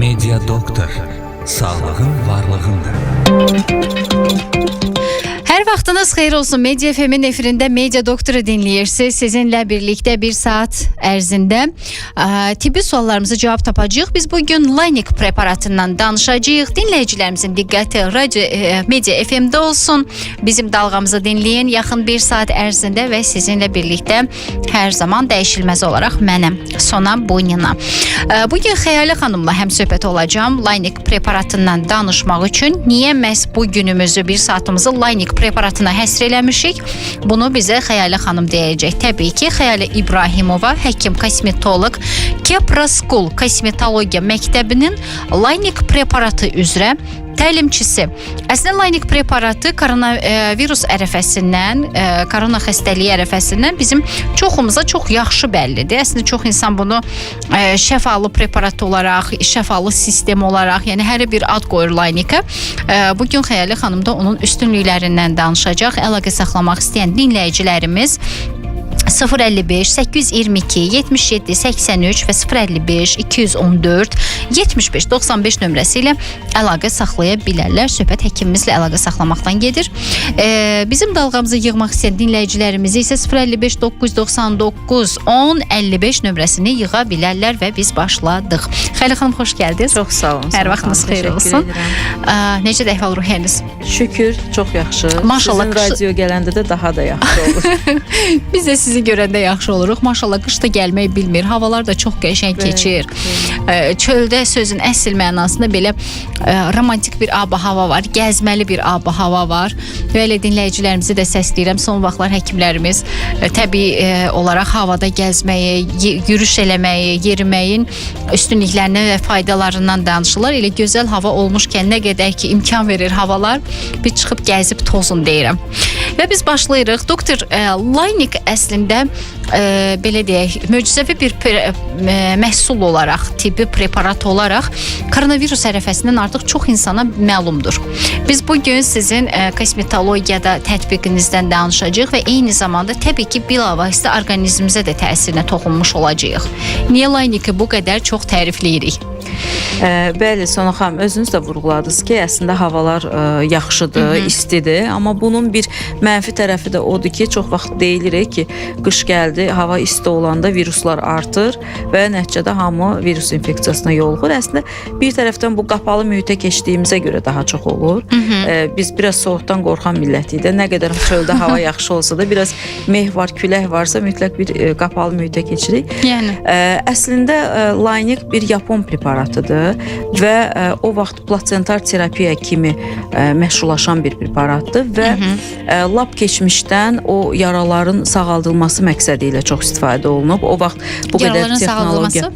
Media Doktor, sağlığın varlığındır. Hər vaxtınız xeyir olsun. Media FM'in efirində Media Doktoru dinləyirsiniz. Sizinlə birlikdə bir saat ərzində tibbi suallarımızı cavab tapacağıq. Biz bugün Laynik preparatından danışacağıq. Dinləyicilərimizin diqqəti Media FM'də olsun. Bizim dalğamızı dinləyin yaxın bir saat ərzində və sizinlə birlikdə hər zaman dəyişilməz olaraq mənəm Sona Bunina. Bugün Xəyalə xanımla həmsöhbət olacağım. Laynik preparatından danışmaq üçün niyə məhz bu günümüzü, bir saatımızı Laynik preparatına həsr eləmişik. Bunu bizə Xəyalə xanım deyəcək. Təbii ki, Xəyalə İbrahimova, həkim kosmetoloq, Kepra School Kosmetologiya Məktəbinin Laynik preparatı üzrə təlimçisi. Əslində Laynik preparatı koronavirus ərəfəsindən, korona xəstəliyi ərəfəsindən bizim çoxumuza çox yaxşı bəllidir. Əslində çox insan bunu şəfalı preparat olaraq, şəfalı sistem olaraq, yəni hər bir ad qoyur Laynikə. Bugün Xəyalə xanım da onun üstünlüklərindən danışacaq. Əlaqə saxlamaq istəyən dinləyicilərimiz 055 822 77 83 və 055 214 75 95 nömrəsi ilə əlaqə saxlaya bilərlər. Söhbət həkimimizlə əlaqə saxlamaqdan gedir. Bizim dalğamızı yığmaq istəyən dinləyicilərimiz isə 055 999 10 55 nömrəsini yığa bilərlər və biz başladıq. Xəyalə xanım, xoş gəldiniz. Çox sağ olun. Hər vaxtınız xeyir olsun. Necə də əhval-ruhiyyəniz? Şükür, çox yaxşı. Maşallah. Sizin radio gələndə də daha da yaxşı olur. Biz də sizi görəndə yaxşı oluruq. Maşallah, qış da gəlmək bilmir. Havalar da çox qəşəng keçir. Çöldə sözün əsl mənasında belə romantik bir ab-hava var, gəzməli bir ab-hava var. Belə dinləyicilərimizi də səsləyirəm. Son vaxtlar həkimlərimiz təbii olaraq havada gəzməyi, yürüyüş eləməyi, yeriməyin üstünlüklərindən və faydalarından danışırlar. Elə gözəl hava olmuşkən nə qədər ki imkan verir havalar, bir çıxıb gəzib tozun deyirəm. Və biz başlayırıq. Doktor, Laynik əslində belə deyək, möcüzəvi bir məhsul olaraq, tibbi preparat olaraq koronavirus ərəfəsindən artıq çox insana məlumdur. Biz bugün sizin kosmetologiyada tətbiqinizdən danışacağıq və eyni zamanda təbii ki, bilavasitə orqanizmimizə də təsirinə toxunmuş olacağıq. Niyə Layniki bu qədər çox tərifləyirik? Bəli, Sona xanım, özünüz də vurğuladınız ki, əslində havalar yaxşıdır, istidir, amma bunun bir mənfi tərəfi də odur ki, çox vaxt deyilir ki, qış gəldi, hava isti olanda viruslar artır və nəticədə hamı virus infeksiyasına yoluxur. Əslində bir tərəfdən bu qapalı mühitə keçdiyimizə görə daha çox olur. Biz biraz soyuqdan qorxan millətik də, nə qədər çöldə hava yaxşı olsa da, biraz meh var, külək varsa mütləq bir qapalı mühitə keçirik. Yəni Əslində Laynik bir Yapon preparatıdır və o vaxt plasentar terapiya kimi məşhurlaşan bir preparatdır və lap keçmişdən o yaraların sağaldılması məqsədi ilə çox istifadə olunub. O vaxt bu qədər texnologiya,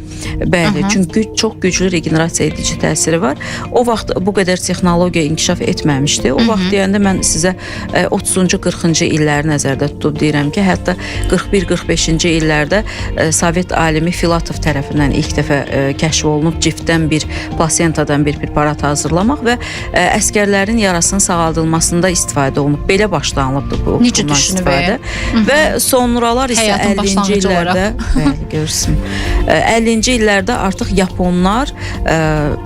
bəli, çünki çox güclü regenerasiya edici təsiri var. O vaxt bu qədər texnologiya inkişaf etməmişdi. O vaxt deyəndə mən sizə 30-cu, 40-cı illəri nəzərdə tutub deyirəm ki, hətta 41-45-ci illərdə Sovet alimi Filatov tərəfindən ilk dəfə kəşf olunub ciftdən bir plasentadan bir preparat hazırlamaq və əskərlərin yarasının sağaldılmasında istifadə olunub. Belə başlanılıbdır bu istifadə. Və sonralar isə 50-ci illərdə, bəli, görürsün, 50-ci illərdə artıq Yaponlar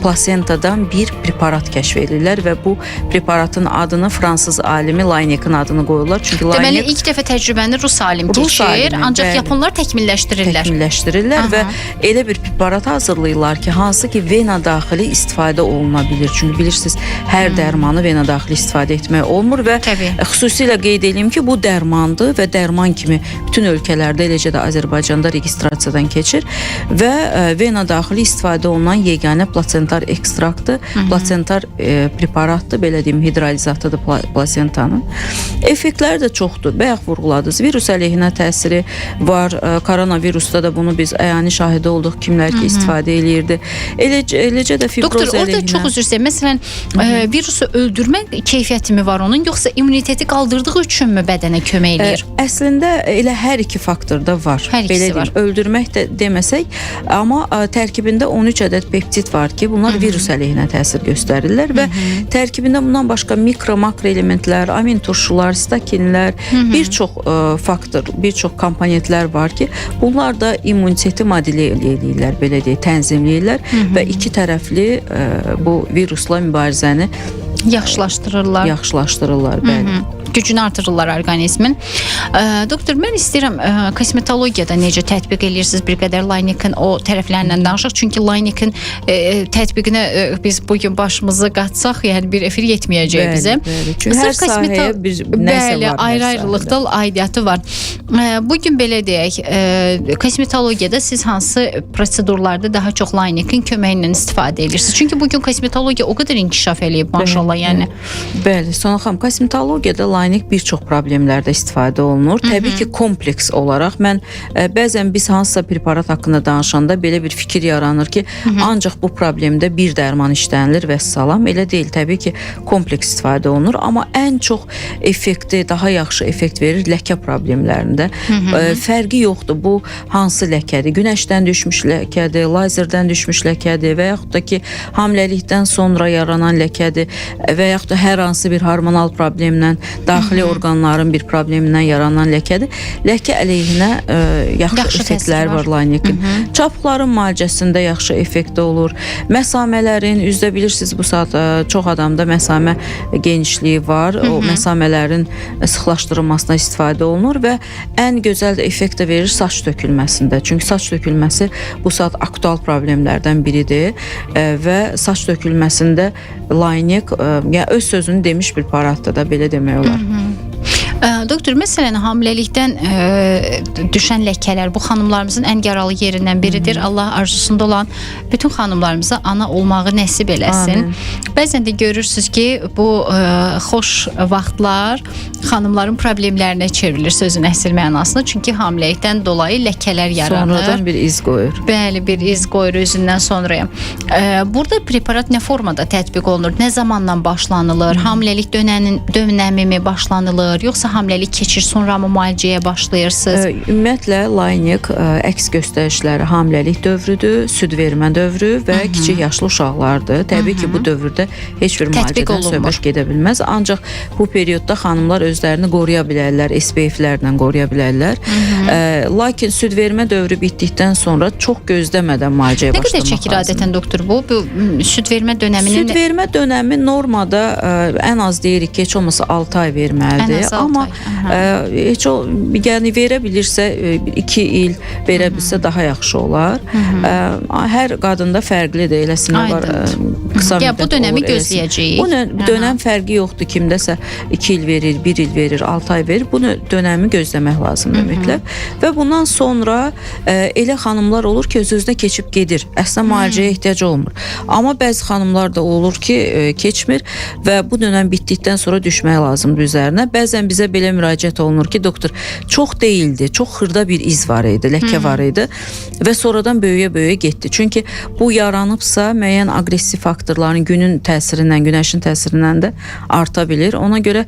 plasentadan bir preparat kəşf edirlər və bu preparatın adını fransız alimi Laynikin adını qoyurlar. Çünki deməli, ilk dəfə təcrübəni Rus alim keçir, ancaq Yaponlar təkmilləşdirirlər və elə bir preparat hazırlayırlar ki, hansı ki vena daxili istifadə oluna bilir. Çünki bilirsiniz, hər dərmanı vena daxili istifadə etmək olmur və xüsusilə qeyd edeyim ki, bu dərmandır və dərman kimi bütün ölkələrdə, eləcə də Azərbaycanda registrasiyadan keçir və vena daxili istifadə olunan yeganə plasentar ekstraktdır, plasentar preparatdır, belə deyim, hidrolizatıdır plasentanın. Effektləri də çoxdur. Bayaq vurğuladınız, virus əleyhinə təsiri var. Koronavirusda da bunu biz əyani şahidi olduq, kimlər ki istifadə eləyirdi. Eləcə də fibroz əleyhinə. Doktor, orada çox üzr istəyirəm. Məsələn, virusu öldürmə keyfiyyəti mi var onun, yoxsa immuniteti qaldırdığı üçünmü bədənə kömək eləyir? Əslində elə hər iki faktor da var. Hər ikisi var. Öldürmək də deməsək, amma tərkibində 13 ədəd peptid var ki, bunlar virus əleyhinə təsir göstərirlər və tərkibində bundan başqa mikro, makro elementlər, amin turşular, stakinlər, bir çox faktor, bir çox komponentlər var ki, bunlar da immuniteti modulə eləyirlər, belə deyək, tənzimləyirlər və iki tərəfli bu virusla mübarizəni yaxşılaşdırırlar, bəli. Gücünü artırırlar orqanizmin. Doktor, mən istəyirəm kosmetologiyada necə tətbiq edirsiniz bir qədər Laynikin o tərəflərindən danışaq. Çünki Laynikin tətbiqinə biz bugün başımızı qatsaq, yəni bir efir yetməyəcək bizə. Çünki hər sahəyə bir nəsə var. Ayrı-ayrılıqda aidiyyatı var. Bugün belə deyək, kosmetologiyada siz hansı prosedurlarda daha çox Laynikin köməyi ilə istifadə edirsiniz? Çünki bugün kosmetologiya o qədər inkişaf eləyib, maşallah, yəni. Bəli, Sona xanım, kosmetologiyada Laynik bir çox problemlərdə istifadə olunur. Təbii ki, kompleks olaraq mən bəzən biz hansısa preparat haqqında danışanda belə bir fikir yaranır ki, ancaq bu problemdə bir dərman işlənilir və salam. Elə deyil, təbii ki, kompleks istifadə olunur, amma ən çox effekti, daha yaxşı effekt verir ləkə problemlərində. Fərqi yoxdur, bu hansı ləkədir? Günəşdən düşmüş ləkədir, lazerdən düşmüş ləkədir və yaxud da ki, hamiləlikdən sonra yaranan ləkədir və yaxud da hər hansı bir hormonal problemlə, daxili orqanların bir problemindən yaranan ləkədir. Ləkə əleyhinə yaxşı effektlər var Laynikin. Çapıqların müalicəsində yaxşı effekti olur. Məsamələrin, üzdə bilirsiniz, bu saat çox adamda məsamə genişliyi var. O məsamələrin sıxlaşdırılmasına istifadə olunur və ən gözəl effekt də verir saç tökülməsində. Çünki saç tökülməsi bu saat aktual problemlərdən biridir və saç tökülməsində Laynik öz sözünü demiş bir paratdır da, belə demək olar. Doktor, məsələn, hamiləlikdən düşən ləkələr bu xanımlarımızın ən yaralı yerindən biridir. Allah arzusunda olan bütün xanımlarımıza ana olmağı nəsib eləsin. Bəzən də görürsünüz ki, bu xoş vaxtlar xanımların problemlərinə çevrilir sözün əsl mənasında. Çünki hamiləlikdən dolayı ləkələr yaranır. Sonradan bir iz qoyur. Bəli, bir iz qoyur özündən sonraya. Burada preparat nə formada tətbiq olunur? Nə zamandan başlanılır? Hamiləlik dönəmi mi başlanılır? Yoxsa hamiləlik keçir, sonra mı müalicəyə başlayırsınız? Ümumiyyətlə, Laynik əks göstərişləri hamiləlik dövrüdür, süd vermə dövrü və kiçik yaşlı uşaqlardır. Təbii ki, bu dövrdə heç bir müalicədən söhbət gedə bilməz. Ancaq bu periodda xanımlar özlərini qoruya bilərlər, SPF-lərlə qoruya bilərlər. Lakin süd vermə dövrü bitdikdən sonra çox gözləmədən müalicəyə başlamaq lazımdır. Nə qədər çəkir adətən, doktor, bu süd vermə dönəminin? Süd vermə dönəmi normada ən az deyirik ki, heç olmasa 6 ay verməlidir. Amma heç o, yəni verə bilirsə 2 il verə bilsə daha yaxşı olar. Hər qadında fərqlidir, eləsinə var. Qısa müddət olur. Bu dönəmi gözləyəcəyik. Bu dönəm fərqi yoxdur. Kimdəsə 2 il verir, 1 il verir, 6 ay verir. Bu dönəmi gözləmək lazımdır mütləq. Və bundan sonra elə xanımlar olur ki, öz-özünə keçib gedir. Əslində müalicəyə ehtiyac olmur. Amma bəzi xanımlar da olur ki, keçmir və bu dönəm bitdikdən sonra düşmək lazımdır üzərinə. Bəzən bizə belə müraciət olunur ki, doktor, çox deyildi, çox xırda bir iz var idi, ləkə var idi və sonradan böyüyə-böyüyə getdi. Çünki bu yaranıbsa müəyyən aqressiv faktorların günün təsirindən, günəşin təsirindən də arta bilir. Ona görə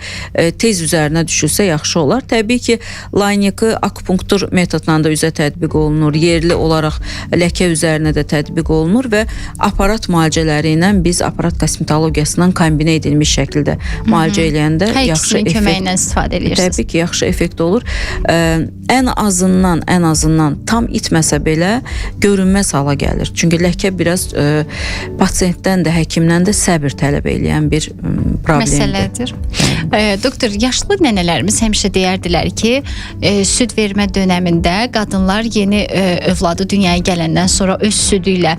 tez üzərinə düşülsə yaxşı olar. Təbii ki, Layniki akupunktur metodla da üzə tətbiq olunur, yerli olaraq ləkə üzərinə də tətbiq olunur və aparat müalicələri ilə biz aparat kosmetologiyasından kombinə edilmiş şəkildə müalicə eləyəndə yaxşı effekt istifadə edirsiniz. Təbii ki, yaxşı effekt olur. Ən azından tam itməsə belə görünməz hala gəlir. Çünki ləkə biraz pasiyentdən də, həkimdən də səbir tələb edən bir problemdir. Məsələdir. Doktor, yaşlı nənələrimiz həmişə deyərdilər ki, süd vermə dönəmində qadınlar yeni övladı dünyaya gələndən sonra öz südü ilə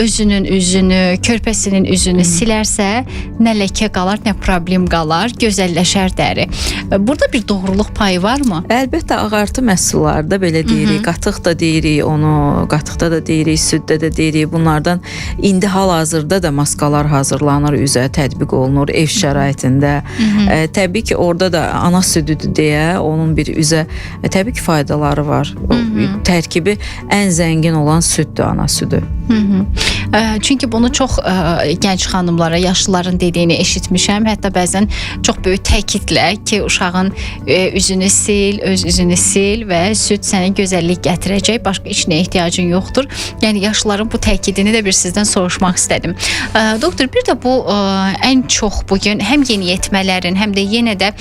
özünün üzünü, körpəsinin üzünü silərsə, nə ləkə qalar, nə problem qalar, gözəlləşər dəri. Burada bir doğruluq payı varmı? Əlbəttə, ağartı məhsullarda belə deyirik, qatıq da deyirik onu, qatıqda da deyirik, süddə də deyirik. Bunlardan indi hal-hazırda da maskalar hazırlanır, üzə tətbiq olunur ev şəraitində. Təbii ki, orada da ana südüdür deyə onun bir üzə təbii ki, faydaları var. Tərkibi ən zəngin olan süddür, ana südü. Çünki bunu çox gənc xanımlara, yaşlıların dediyini eşitmişəm. Hətta bəzən çox böyük təkidlə ki, uşağın üzünü sil, öz üzünü sil və süd sənə gözəllik gətirəcək, başqa işinə ehtiyacın yoxdur. Yəni yaşlıların bu təkidini də bir sizdən soruşmaq istədim. Doktor, bir də bu ən çox bugün həm yeniyetmələrin, həm də yenə də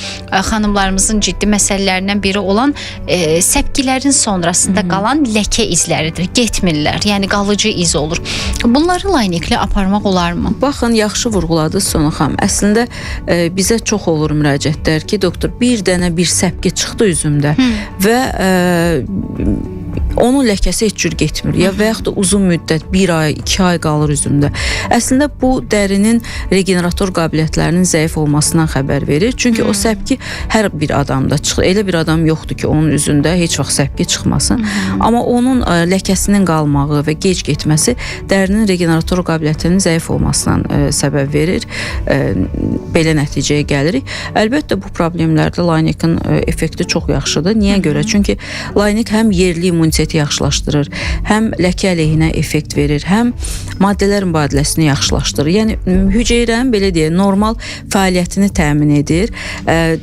xanımlarımızın ciddi məsələlərindən biri olan səpkilərin sonrasında qalan ləkə izləridir. Getmirlər. Yəni qalıcı iz olur. Bunları layniklə aparmaq olarmı? Baxın, yaxşı vurğuladı Sonu xanım. Əslində bizə çox olur müraciətlər ki, doktor, bir dənə bir səpki çıxdı üzümdə və onun ləkəsi heç cür getmir. Ya və yaxud da uzun müddət 1 ay, 2 ay qalır üzümdə. Əslində bu dərinin regenerator qabiliyyətlərinin zəif olmasından xəbər verir. Çünki o səpki hər bir adamda çıxır. Elə bir adam yoxdur ki, onun üzündə heç vaxt səpki çıxmasın. Amma onun ləkəsinin qalmağı və gec getməsi dərinin regenerator qabiliyyətinin zəif olmasından səbəb verir. Belə nəticəyə gəlirik. Əlbəttə bu problemlərdə Laynikin effekti çox yaxşıdır. Niyə görə? Çünki Laynik həm yerli immuniteti yaxşılaşdırır, həm ləkə əleyhinə effekt verir, həm maddələr mübadiləsini yaxşılaşdırır. Yəni hüceyrənin belə deyək, normal fəaliyyətini təmin edir,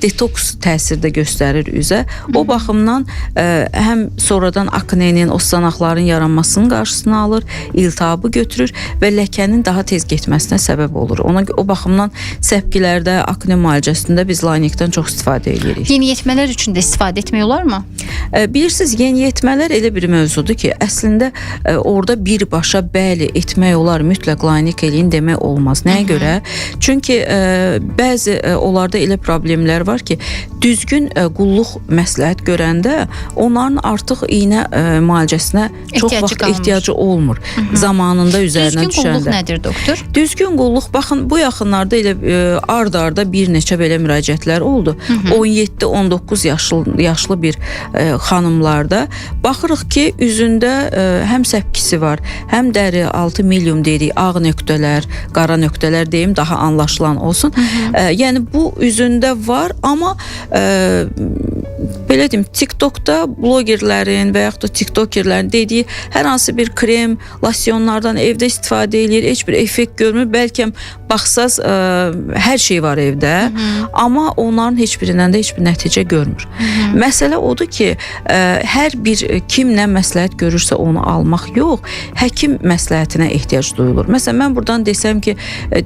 detoks təsirdə göstərir üzə. O baxımdan həm sonradan aknenin, ostanaqların yaranmasının qarşısını alır, iltihabı götürür və ləkənin daha tez getməsinə səbəb olur. O baxımdan səpkilərdə, akne müalicəsində biz Laynikdən çox istifadə edirik. Yeniyetmələr üçün də istifadə etmək olarmı? Bilirsiniz, yeniyetmələr elə bir mövzudur ki, əslində orada birbaşa bəli etmək olar, mütləq Laynik eləyin demək olmaz. Nəyə görə? Çünki bəzi onlarda elə problemlər var ki, düzgün qulluq məsləhət görəndə onların artıq iynə müalicəsinə çox vaxt ehtiyacı olmur. Zamanında üzərinə düşəndə. Düzgün qulluq nədir, doktor? Düzgün qulluq, baxın, bu yaxınlarda elə ard-arda bir neçə belə müraciətlər oldu. 17-19 yaşlı bir xanımlarda baxırıq ki, üzündə həm səpkisi var, həm dəri, altı milyum deyirik, ağ nöqtələr, qara nöqtələr deyim, daha anlaşılan olsun. Yəni bu üzündə var, amma belə deyim, TikTokda blogerlərin və yaxud da tiktokerlərin dediyi hər hansı bir krem, losyonlardan evdə istifadə edir, heç bir effekt görmür. Bəlkə baxsaz hər şey var evdə, amma onların heç birindən də heç bir nəticə görmür. Məsələ odur ki, hər bir kim nə məsləhət görürsə onu almaq yox, həkim məsləhətinə ehtiyac duyulur. Məsələn, mən buradan desəm ki,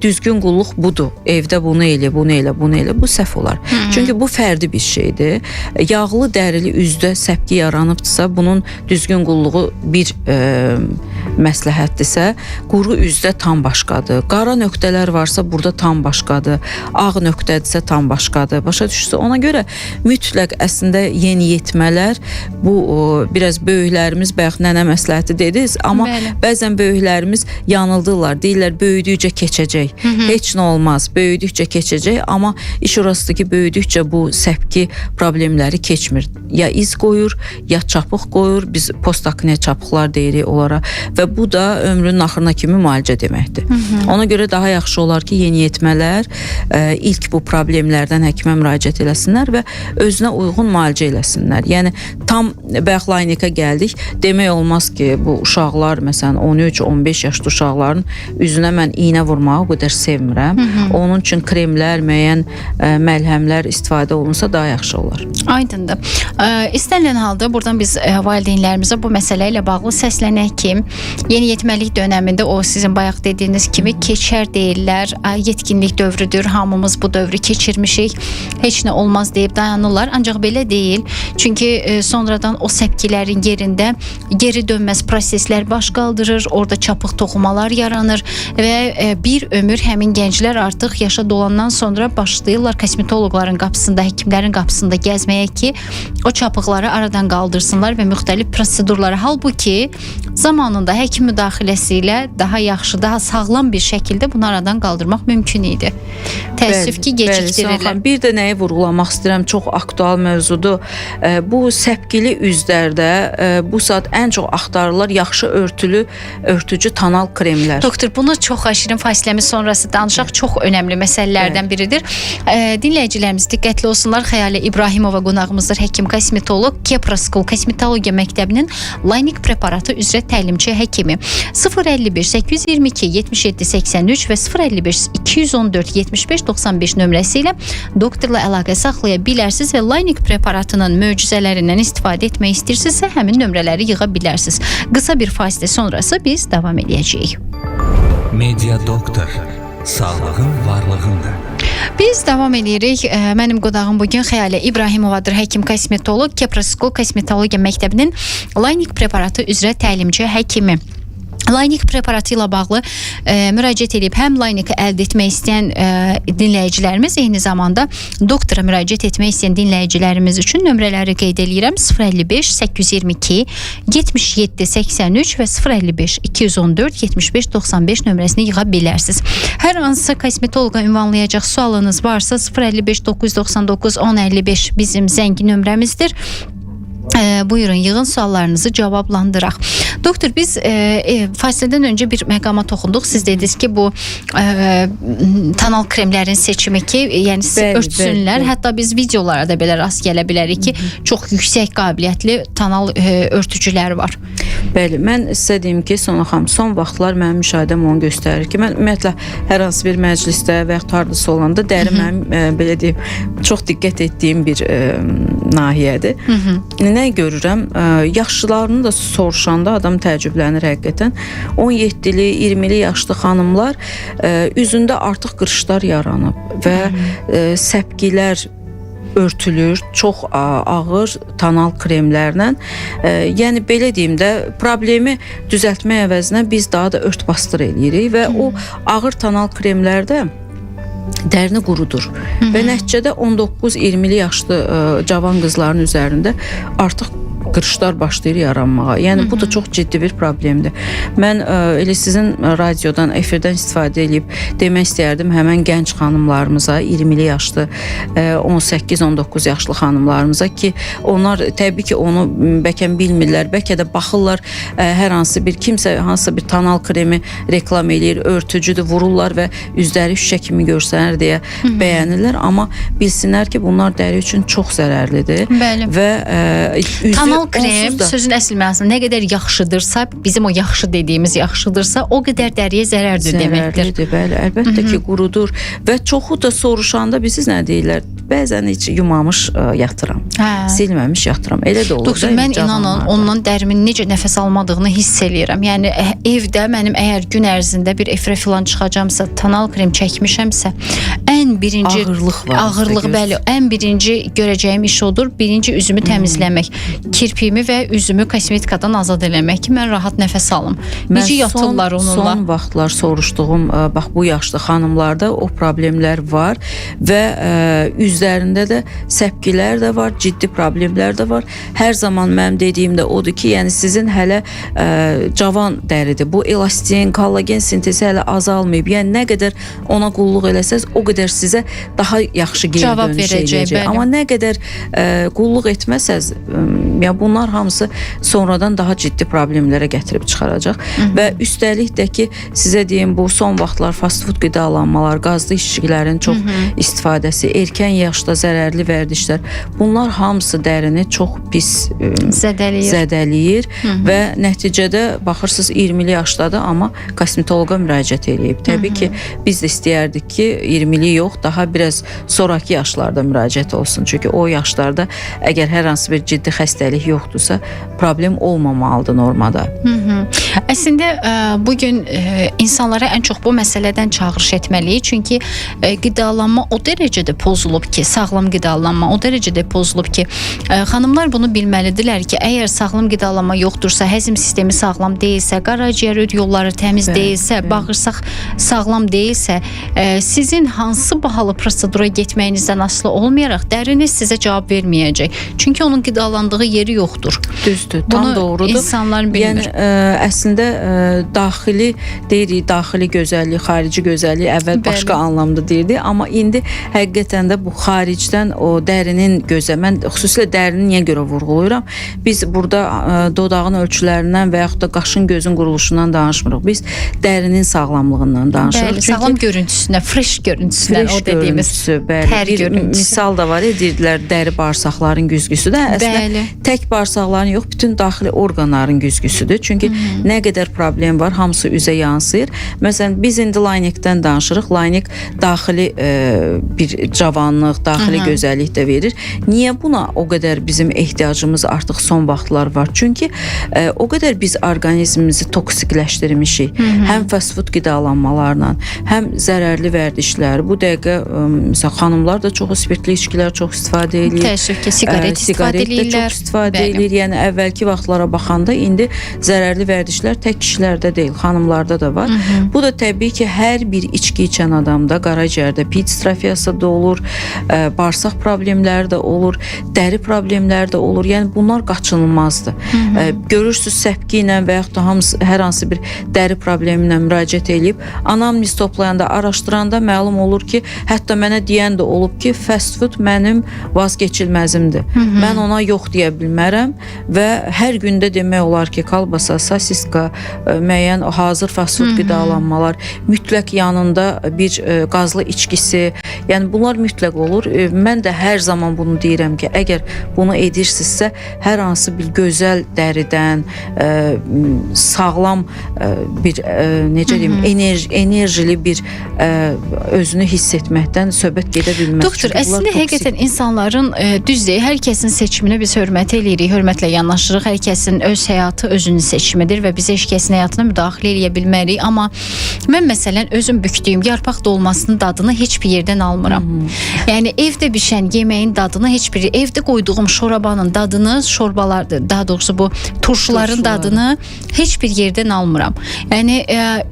düzgün qulluq budur, evdə bunu elə, bunu elə, bunu elə, bu səhv olar. Çünki bu fərdi bir şeydir. Yağlı dərili üzdə səpki yaranıbdırsa, bunun düzgün qulluğu bir məsləhətdirsə, quru üzdə tam başqadır. Qara nöqtələr varsa, burada tam başqadır. Ağ nöqtədirsə, tam başqadır. Başa düşürsə, ona görə mütləq əslində yeniyetmələr, bu biraz böyüklərimiz, bayaq nənə məsləhəti dediniz, amma bəzən böyüklərimiz yanıldırlar. Deyirlər, böyüdükcə keçəcək. Heç nə olmaz, böyüdükcə keçəcək, amma iş orasıdır ki, böyüdükcə bu səpki problemləri keçmir. Ya iz qoyur, ya çapıq qoyur. Biz postakne çapıqlar deyirik onlara və bu da ömrünün axırına kimi müalicə deməkdir. Ona görə daha yaxşı olar ki, yeniyetmələr ilk bu problemlərdən həkimə müraciət eləsinlər və özünə uyğun müalicə eləsinlər. Yəni tam bayaq Laynikə gəldik. Demək olmaz ki, bu uşaqlar, məsələn 13-15 yaşlı uşaqların üzünə mən iynə vurmağı o qədər sevmirəm. Onun üçün kremlər, müəyyən məlhəmlər istifadə olunsa daha yaxşı olar. Aydındır. İstənilən halda buradan biz valideynlərimizə bu məsələ ilə bağlı səslənək ki, yeniyetməlik dönəmində o sizin bayaq dediyiniz kimi keçər deyirlər, yetkinlik dövrüdür, hamımız bu dövrü keçirmişik, heç nə olmaz deyib dayanırlar. Ancaq belə deyil. Çünki sonradan o səpkilərin yerində geri dönməz proseslər baş qaldırır, orada çapıq toxumalar yaranır və bir ömür həmin gənclər artıq yaşa dolandan sonra başlayırlar kosmetoloqların qapısında, həkimlərin qapısında gəzməyə ki, o çapıqları aradan qaldırsınlar və müxtəlif prosedurları. Halbuki zamanında həkim müdaxiləsi ilə daha yaxşı, daha sağlam bir şəkildə bunu aradan qaldırmaq mümkün idi. Təəssüf ki, gecikdirirlər. Bir də nəyi vurğulamaq istəyirəm, çox aktual mövzudur. Bu səpkili üzlərdə bu saat ən çox axtarırlar yaxşı örtücü tonal kremlər. Doktor, bunu çox aşırı fasiləmiz sonrası danışaq, çox önəmli məsələlərdən biridir. Dinləyicilərimiz diqqətli olsunlar. Xəyalə İbrahimova qonağımızdır, həkim kosmetoloq, Kepra School Kosmetologiya Məktəbinin Laynik preparatı üzrə təlimçi həkimi. 051 822 77 83 və 051 214 75 95 nömrəsi ilə doktorla əlaqə saxlaya bilərsiniz və Laynik preparatının möcüzələrindən istifadə etmək istəyirsinizsə, həmin nömrələri yığa bilərsiniz. Qısa bir fasilə sonrası biz davam edəcəyik. Media Doktor, sağlığın varlığındır. Biz davam edirik. Mənim qonağım bugün Xəyalə İbrahimovadır, həkim kosmetoloq, Kepraskol Kosmetologiya Məktəbinin Laynik preparatı üzrə təlimçi həkimi. Laynik preparatı ilə bağlı müraciət edib həm Layniki əldə etmək istəyən dinləyicilərimiz, eyni zamanda doktora müraciət etmək istəyən dinləyicilərimiz üçün nömrələri qeyd edirəm. 055 822 77 83 və 055 214 75 95 nömrəsini yığa bilərsiniz. Hər hansı kosmetoloqa ünvanlayacaq sualınız varsa 055 999 1055 bizim zəng nömrəmizdir. Buyurun, yığın suallarınızı cavablandıraq. Doktor, biz fasilədən öncə bir məqama toxunduq. Siz dediniz ki, bu tonal kremlərin seçimi ki, yəni örtsünlər. Hətta biz videolara da belə rast gələ bilərik ki, çox yüksək qabiliyyətli tonal örtücülər var. Bəli, mən sizə deyim ki, son vaxtlar mənim müşahidəm onu göstərir ki, mən ümumiyyətlə hər hansı bir məclisdə və yaxud hardasa olanda dəri mənim belə deyim, çox diqqət etdiyim bir nahiyədir. Nə görürəm? Yaşlılarını da soruşanda adam təəccüblənir həqiqətən. 17-li, 20-li yaşlı xanımlar üzündə artıq qırışlar yaranıb və səpgilər örtülür, çox ağır tonal kremlərlə. Yəni belə deyim də, problemi düzəltmək əvəzinə biz daha da ört-bastır eləyirik və o ağır tonal kremlərdə dərini qurudur. Və nəticədə 19-20-li yaşlı cavan qızların üzərində artıq qırışlar başlayır yaranmağa. Yəni bu da çox ciddi bir problemdir. Mən elə sizin radiodan, efirdən istifadə edib demək istəyərdim həmən gənc xanımlarımıza, 20-li yaşlı, 18-19 yaşlı xanımlarımıza ki, onlar təbii ki onu bəlkə bilmirlər, bəlkə də baxırlar hər hansı bir kimsə hansısa bir tonal kremi reklam eləyir, örtücüdür, vururlar və üzləri şüşə kimi görsənir deyə bəyənirlər, amma bilsinlər ki, bunlar dəri üçün çox zərərlidir. Bəli. Və tonal krem sözün əsl mənasında nə qədər yaxşıdırsa, bizim o yaxşı dediyimiz yaxşıdırsa, o qədər dəriyə zərərdir deməkdir. Bəli, əlbəttə ki, qurudur və çoxu da soruşanda bilirsiniz nə deyirlər? Bəzən heç yumamış yatıram, silməmiş yatıram. Elə də olur. Doktor, mən inanın ondan dərimin necə nəfəs almadığını hiss eləyirəm. Yəni evdə mənim əgər gün ərzində bir efirə filan çıxacamsa, tonal krem çəkmişəmsə, ən birinci ağırlıq, bəli, ən birinci görəcəyim iş odur. Birinci üzümü təmizləmək, kirpiyimi və üzümü kosmetikadan azad eləmək ki, mən rahat nəfəs alım. Necə yatırlar onunla? Son vaxtlar soruşduğum, bax bu yaşlı xanımlarda o problemlər var və üzlərində də səpgilər də var, ciddi problemlər də var. Hər zaman mənim dediyim də odur ki, yəni sizin hələ cavan dəridir. Bu elastin, kollagen sintezi hələ azalmayıb. Yəni nə qədər ona qulluq eləsəz, o qədər sizə daha yaxşı geri dönüş edəcək. Amma nə qədər qulluq etməsəz, ya bunlar hamısı sonradan daha ciddi problemlərə gətirib çıxaracaq. Və üstəlik də ki, sizə deyim, bu son vaxtlar fast food qidalanmalar, qazlı içkilərin çox istifadəsi, erkən yaşda zərərli vərdişlər, bunlar hamısı dərini çox pis zədələyir və nəticədə baxırsınız 20-li yaşdadır, amma kosmetoloqa müraciət edib. Təbii ki, biz də istəyərdik ki, 20-li yox, daha biraz sonraki yaşlarda müraciət olsun. Çünki o yaşlarda əgər hər hansı bir ciddi xəstəlik yoxdursa, problem olmamalıdır normada. Əslində, bugün insanlara ən çox bu məsələdən çağırış etməliyik. Çünki qidalanma o dərəcədə pozulub ki, sağlam qidalanma o dərəcədə pozulub ki, xanımlar bunu bilməlidirlər ki, əgər sağlam qidalanma yoxdursa, həzm sistemi sağlam deyilsə, qaraciyər öd yolları təmiz deyilsə, bağırsaq sağlam deyilsə, sizin hansı bahalı prosedura getməyinizdən asılı olmayaraq dəriniz sizə cavab verməyəcək. Çünki onun qidalandığı yeri yoxdur. Düzdür, tam doğrudur. İnsanlar bilmir. Yəni, əslində daxili deyirik, daxili gözəllik, xarici gözəllik əvvəl başqa anlamda deyirdik, amma indi həqiqətən də bu xaricdən o dərinin mən xüsusilə dərinin niyə görə vurğulayıram? Biz burada dodağın ölçülərindən və yaxud da qaşın gözün quruluşundan danışmırıq. Biz dərinin sağlamlığından danışırıq. Bəli, sağlam görüntüsünə, fresh görüntüsünə. məsələn o dediyimiz tər bir görüntüsü. misal da var, deyirdilər dəri bağırsaqların güzgüsü də əslində tək bağırsaqların yox, bütün daxili orqanların güzgüsüdür. Çünki nə qədər problem var, hamısı üzə yansıyır. Məsələn, biz indi Laynikdən danışırıq. Laynik daxili bir cavanlıq, daxili gözəllik də verir. Niyə buna o qədər bizim ehtiyacımız artıq son vaxtlar var? Çünki o qədər biz orqanizmimizi toksikləşdirmişik. Həm fast food qidalanmalarla, həm zərərli vərdişlər. Bu dəqiqə məsələn xanımlar da çox spirtli içkilər çox istifadə edir. Təəssüf ki, siqaret istifadə edirlər. Çox istifadə edir. Yəni əvvəlki vaxtlara baxanda indi zərərli vərdişlər tək kişilərdə deyil, xanımlarda da var. Bu da təbii ki, hər bir içki içən adamda qaraciyərdə pit distrofiyası da olur, bağırsaq problemləri də olur, dəri problemləri də olur. Yəni bunlar qaçınılmazdır. Görürsüz səpki ilə və yaxud da hər hansı bir dəri problemi ilə müraciət edib anamnez toplayanda, araşdıranda məlum olur ki, hətta mənə deyən də olub ki, fast food mənim vazgeçilməzimdir. Mən ona yox deyə bilmərəm və hər gündə demək olar ki, kalbasa, sasiska, müəyyən hazır fast food qidalanmalar, mütləq yanında bir qazlı içkisi, yəni bunlar mütləq olur. Mən də hər zaman bunu deyirəm ki, əgər bunu edirsinizsə, hər hansı bir gözəl dəridən, sağlam bir, necə deyim, enerjili bir özünü hiss etməkdən söhbət gedə bilməz. Doktor, əslində həqiqətən insanların düz deyil, hər kəsin seçiminə biz hörmət eləyirik, hörmətlə yanaşırıq. Hər kəsin öz həyatı özünün seçimidir və biz heç kəsin həyatına müdaxilə eləyə bilmərik. Amma mən məsələn özüm bükdüyüm yarpaq dolmasının dadını heç bir yerdən almıram. Yəni evdə bişən yeməyin dadını heç bir, evdə qoyduğum şorabanın dadını, şorbalardır, daha doğrusu bu turşuların dadını heç bir yerdən almıram. Yəni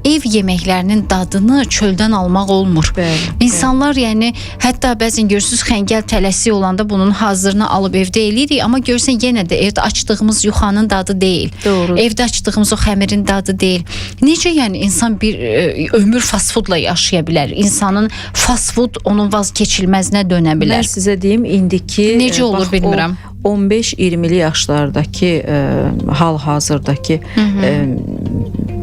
ev yeməklərinin dadını çöldən almaq olmur. İnsanlar yəni hətta bəzən görürsüz xəngəl tələsi olanda bunun hazırını alıb evdə eləyirik, amma görsən yenə də evdə açdığımız yuxanın dadı deyil. Doğru. Evdə açdığımız o xəmirin dadı deyil. Necə yəni insan bir ömür fast foodla yaşaya bilər? İnsanın fast food onun vazgeçilməzinə dönə bilər. Mən sizə deyim, indiki necə olur bax, bilmirəm. 15-20'li yaşlardakı hal-hazırdakı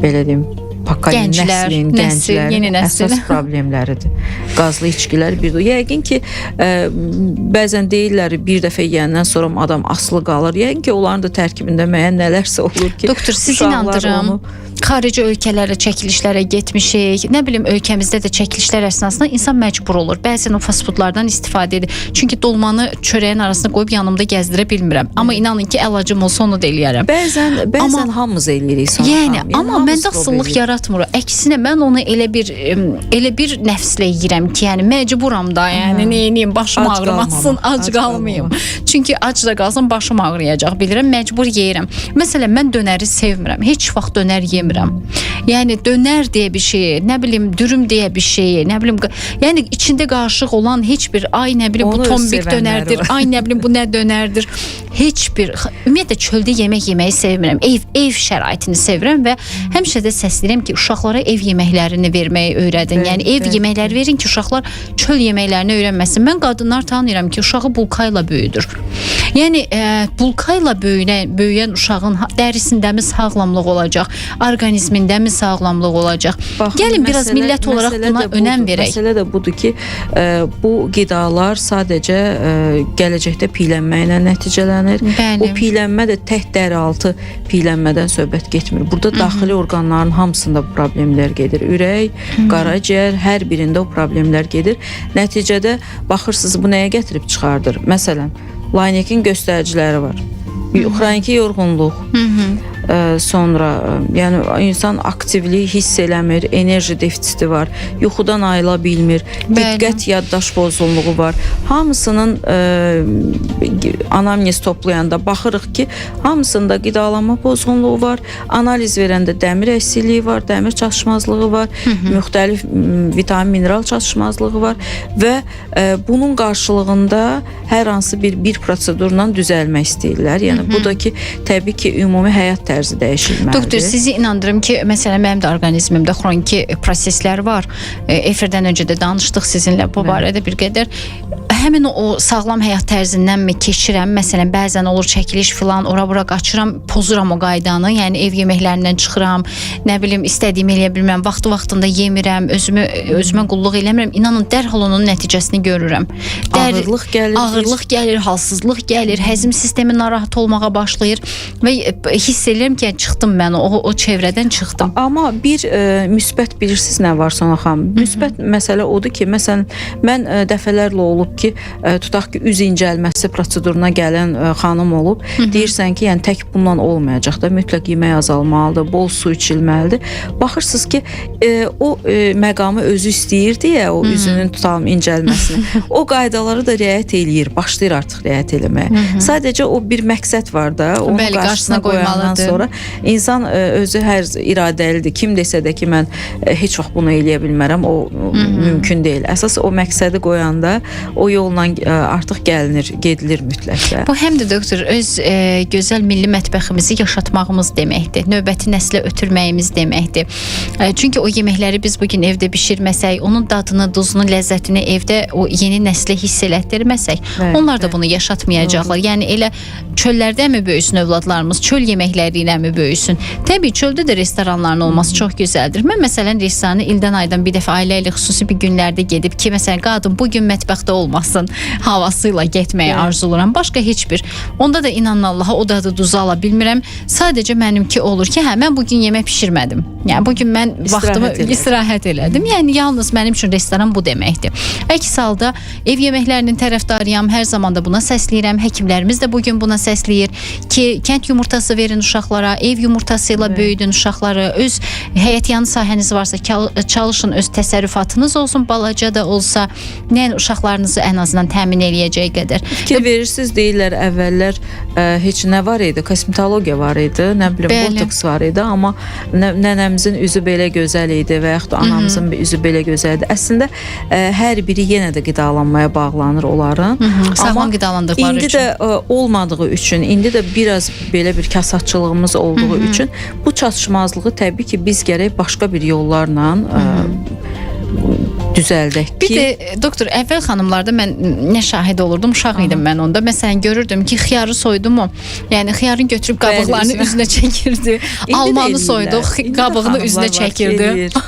belə deyim, gənclər, gənclərin əsas problemləridir. Qazlı içkilər bir də. Yəqin ki, bəzən deyirlər bir dəfə yeyəndən sonra adam asılı qalır. Yəqin ki, onların da tərkibində müəyyən nələrsə olur ki, doktor, siz inandırım. Xarici ölkələrə çəkilişlərə getmişik. Nə bilim, ölkəmizdə də çəkilişlər əsnasında insan məcbur olur. Bəzən o fast foodlardan istifadə edir. Çünki dolmanı çörəyin arasına qoyub yanımda gəzdirə bilmirəm. Amma inanın ki, əlacım olsa onu da eləyərəm. Bəzən hamımız eləyirik sonra. Yəni, amma məndə asıllıq yaratmır. Əksinə mən onu elə bir nəfslə yeyirəm ki, yəni məcburam da, yəni neyiniyim, başım ağrımasın, ac qalmayım. Çünki ac da qalsın, başım ağrıyacaq, bilirəm, məcbur yeyirəm. Məsələn, mən dönəri sevmirəm. Heç vaxt dönər yemirəm. Yəni dönər deyə bir şey, nə bilim dürüm deyə bir şey, nə bilim, yəni içində qarışıq olan heç bir, ay nə bilim bu tombik dönərdir, ay nə bilim bu nə dönərdir. Heç bir, ümumiyyətlə çöldə yemək yeməyi sevmirəm. Ev şəraitini sevirəm və həmişə də səsləyirəm ki, uşaqlara ev yeməklərini verməyi öyrədin. Yəni ev yeməkləri verin ki, uşaqlar çöl yeməklərini öyrənməsin. Mən qadınlar tanıyıram ki, uşağı bulkayla böyüdür. Yəni bulkayla böyüyən uşağın dərisindəmi sağlamlıq olacaq, orqanizmindəmi sağlamlıq olacaq. Gəlin biraz millət olaraq buna önəm verək. Məsələ də budur ki, bu qidalar sadəcə gələcəkdə piylənməklə nəticələnir. O piylənmə də tək dəri altı piylənmədən söhbət getmir. Burada daxili orqanların hamısında bu problemlər gedir. Ürək, qaraciyər, hər birində o problemlər gedir. Nəticədə baxırsınız bu nəyə gətirib çıxardır? Məsələn, Laynikin göstəriciləri var. Xroniki yorğunluq, sonra yəni insan aktivliyi hiss eləmir, enerji defisiti var, yuxudan ayıla bilmir, diqqət yaddaş pozğunluğu var. Hamısının anamnez toplayanda baxırıq ki, hamısında qidalanma pozğunluğu var, analiz verəndə dəmir əksikliyi var, dəmir çatışmazlığı var, müxtəlif vitamin, mineral çatışmazlığı var və bunun qarşılığında hər hansı bir prosedurla düzəlmək istəyirlər. Yəni bu da ki, təbii ki, ümumi həyat tərzi dəyişilməlidir. Doktor, sizi inandırım ki, məsələn, mənim də orqanizmimdə xroniki proseslər var. Efirdən öncə də danışdıq sizinlə bu barədə bir qədər. həmin o sağlam həyat tərzindən mi keçirəm? Məsələn, bəzən olur çəkiliş filan, ora-bura qaçıram, pozuram o qaydanı. Yəni ev yeməklərindən çıxıram, nə bilim, istədiyimi eləyə bilmirəm, vaxtında yemirəm, özümə qulluq eləmirəm. İnanın, dərhal onun nəticəsini görürəm. Ağırlıq gəlir, halsızlıq gəlir, həzm sistemi narahat olmağa başlayır və hiss edirəm ki, çıxdım mən o çevrədən çıxdım. Amma bir müsbət bilirsiniz nə var Sona xanım? Müsbət məsələ odur ki, məsələn, mən dəfələrlə olub ki, tutaq ki, üz incəlməsi proseduruna gələn xanım olub. Deyirsən ki, yəni tək bundan olmayacaq da, mütləq yemək azalmalıdır, bol su içilməlidir. Baxırsınız ki, o məqamı özü istəyirdi ya, o üzünün tutalım incəlməsini. O qaydaları da riayət eləyir, başlayır artıq riayət eləməyə. Sadəcə o bir məqsəd var da, onun qarşısına qoyandan sonra insan özü hər iradəlidir. Kim desə də ki, mən heç vaxt bunu eləyə bilmərəm, o mümkün deyil. Əsas o məqsədi qoyanda o yolla artıq gəlinir, gedilir mütləq. Bu həm də doktor öz gözəl milli mətbəximizi yaşatmağımız deməkdir. Növbəti nəslə ötürməyimiz deməkdir. Çünki o yeməkləri biz bugün evdə bişirməsək, onun dadını, duzunu, ləzzətini evdə o yeni nəslə hiss elətdirməsək, onlar da bunu yaşatmayacaqlar. Yəni elə çöllərdəmi böyüsün övladlarımız, çöl yeməkləri ilə mi böyüsün? Təbii çöldə də restoranların olması çox gözəldir. Mən məsələn restoranı ildən aydan bir dəfə ailə ilə xüsusi bir günlərdə gedib ki, məsələn qadın bugün mətbəxdə olmasın havasıyla getməyi arzuluram. Başqa heç bir. Onda da inanın Allaha o dadı duzu ala bilmirəm. Sadəcə mənimki olur ki, mən bugün yemək pişirmədim. Yəni bugün mən vaxtımı istirahət elədim. Yəni yalnız mənim üçün restoran bu deməkdir. Əks halda ev yeməklərinin tərəfdarıyam. Hər zaman da buna səsləyirəm. Həkimlərimiz də bugün buna səsləyir ki, kənd yumurtası verin uşaqlara, ev yumurtası ilə böyüdün uşaqları. Öz həyətyanı sahəniz varsa çalışın, öz təsərrüfatınız olsun, balaca da olsa, yəni uşaqlarınızı ən azından təmin eləyəcək qədər. Fikir verirsiniz, deyirlər əvvəllər heç nə var idi, kosmetologiya var idi, nə bilim botoks var idi, amma nənəmizin üzü belə gözəl idi və yaxud da anamızın üzü belə gözəl idi. Əslində hər biri yenə də qidalanmaya bağlanır onların. Sağlam qidalandıqları üçün. İndi də olmadığı üçün, indi də biraz belə bir kasatçılığımız olduğu üçün bu çatışmazlığı təbii ki biz gərək başqa bir yollarla düzəldək ki. Bir də doktor, əvvəl xanımlarda mən nə şahid olurdum, uşaq idim mən onda. Məsələn görürdüm ki, xiyarı soydu mu? Yəni xiyarın götürüb qabıqlarını üzünə çəkirdi. Almanı soydu, qabığını üzünə çəkirdi.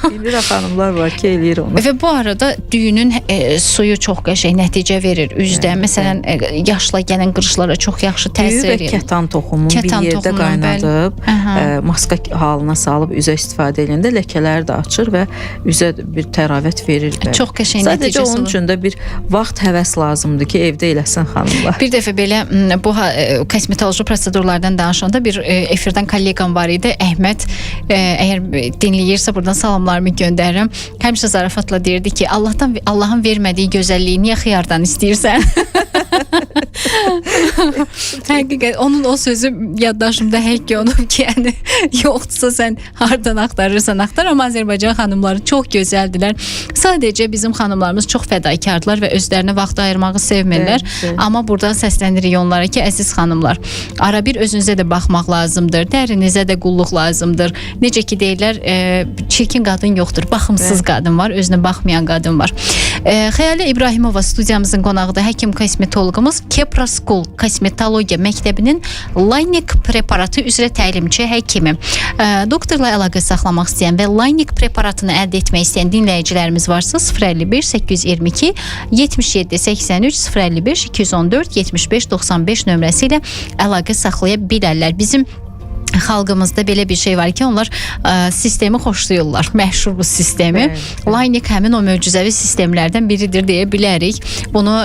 İndi də xanımlar var ki, eləyir onu. Və bu arada düyünün suyu çox qəşəng nəticə verir üzdə. Məsələn yaşla gələn qırışlara çox yaxşı təsir edir. Düyü və kətan toxumu bir yerdə qaynadıb, maska halına salıb üzə istifadə edəndə ləkələri də açır və üzə bir təravət verir. Çox qəşəng nəticəsi olur. Sadəcə onun üçün də bir vaxt, həvəs lazımdır ki, evdə eləsin xanımlar. Bir dəfə belə bu kosmetoloji prosedurlardan danışanda bir efirdən kolleqam var idi, Əhməd. Əgər dinləyirsə buradan salamlarımı göndərirəm. Həmişə zarafatla deyirdi ki, Allahın vermədiyi gözəlliyi niyə xiyardan istəyirsən? Həqiqət onun o sözü yaddaşımda həkk olub ki, yəni yoxdursa sən hardan axtarırsan axtar, amma Azərbaycan xanımları çox gözəldilər. Sadəcə bizim xanımlarımız çox fədakardırlar və özlərinə vaxt ayırmağı sevmirlər. Amma buradan səslənirik onlara ki, əziz xanımlar, ara bir özünüzə də baxmaq lazımdır, dərinizə də qulluq lazımdır. Necə ki deyirlər, çirkin qadın yoxdur, baxımsız qadın var, özünə baxmayan qadın var. Xəyalə İbrahimova studiyamızın qonağıdır, həkim kosmetologumuz, Kepra School Kosmetologiya Məktəbinin Laynik preparatı üzrə təlimçi həkimi. Doktorla əlaqə saxlamaq istəyən və Laynik preparatını əldə etmək istəyən dinləyicilərimiz varsa 051 822 77 83 051 214 75 95 nömrəsi ilə əlaqə saxlaya bilərlər. Bizim xalqımızda belə bir şey var ki, onlar sistemi xoşlayırlar, məşhur bu sistemi. Laynik həmin o möcüzəvi sistemlərdən biridir deyə bilərik. Bunu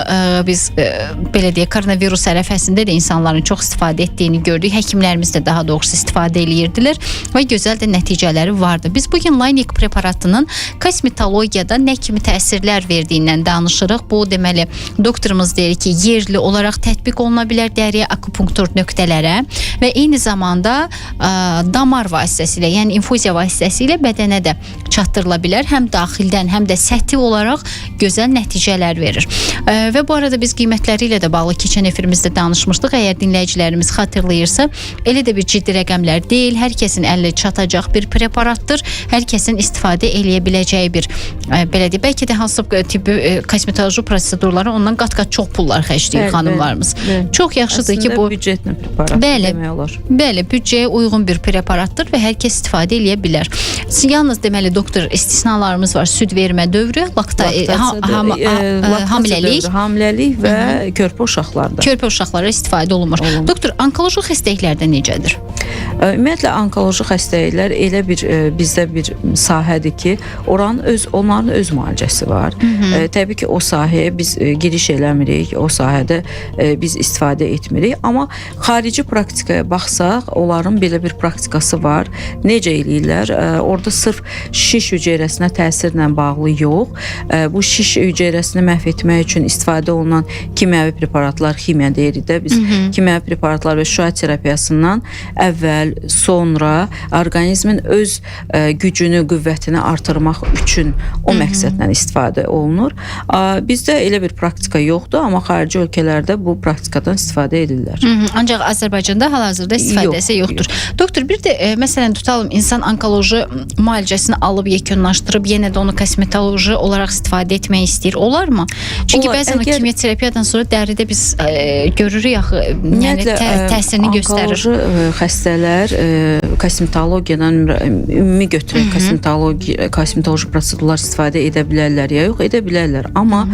biz belə deyək, koronavirus ərəfəsində də insanların çox istifadə etdiyini gördük. Həkimlərimiz də daha doğrusu istifadə edirdilər və gözəl də nəticələri vardı. Biz bugün Laynik preparatının kosmetologiyada nə kimi təsirlər verdiyindən danışırıq. Bu deməli doktorumuz deyir ki, yerli olaraq tətbiq oluna bilər dəriyə akupunktur nöqtələrə və eyni zamanda damar vasitəsilə, yəni infuziya vasitəsilə bədənə də çatdırıla bilər. Həm daxildən, həm də səthi olaraq gözəl nəticələr verir. Və bu arada biz qiymətləri ilə də bağlı keçən efirimizdə danışmışdıq. Əgər dinləyicilərimiz xatırlayırsa, elə də bir ciddi rəqəmlər deyil. Hər kəsin əlinə çatacaq bir preparatdır. Hər kəsin istifadə eləyə biləcəyi bir, belə deyək, bəlkə də hansı tibbi kosmetoloji prosedurları ondan qat-qat çox pullar xərcləyir xanımlarımız. Çox yaxşıdır ki, bu büdcetlə preparat demək olar. Bəli, büdcəyə uyğun bir preparatdır və hər kəs istifadə eləyə bilər. Yalnız deməli doktor, istisnalarımız var. Süd vermə dövrü, hamiləlik və körpə uşaqlarda. Körpə uşaqlara istifadə olunmur. Doktor, onkoloji xəstəliklərdə necədir? Ümumiyyətlə onkoloji xəstəliklər elə bir bizdə bir sahədir ki, onların öz müalicəsi var. Təbii ki, o sahəyə biz giriş eləmirik, o sahədə biz istifadə etmirik, amma xarici praktikaya baxsaq, onların belə bir praktikası var. Necə eləyirlər? Orada sırf şiş hüceyrəsinə təsirlə bağlı yox, bu şiş hüceyrəsini məhv etmək üçün istifadə olunan kimyəvi preparatlar, ximiya deyirik də biz, kimyəvi preparatlar və şüa terapiyasından əvvəl, sonra orqanizmin öz gücünü, qüvvətini artırmaq üçün o məqsədlə istifadə olunur. Bizdə elə bir praktika yoxdur, amma xarici ölkələrdə bu praktikadan istifadə edirlər. Ancaq Azərbaycanda hal-hazırda istifadəsi yoxdur. Doktor, bir də məsələn tutalım, insan onkoloji müalicəsini alıb yekunlaşdırıb yenə də onu kosmetoloji olaraq istifadə etmək istəyir. Olarmı? Çünki bəzən kimyoterapiyadan sonra dəridə biz görürük axı, yəni təsirini göstərir. Onkoloji xəstələr kosmetologiyadan ümumi götürək kosmetoloji prosedurlar istifadə edə bilərlər ya yox, edə bilərlər. Amma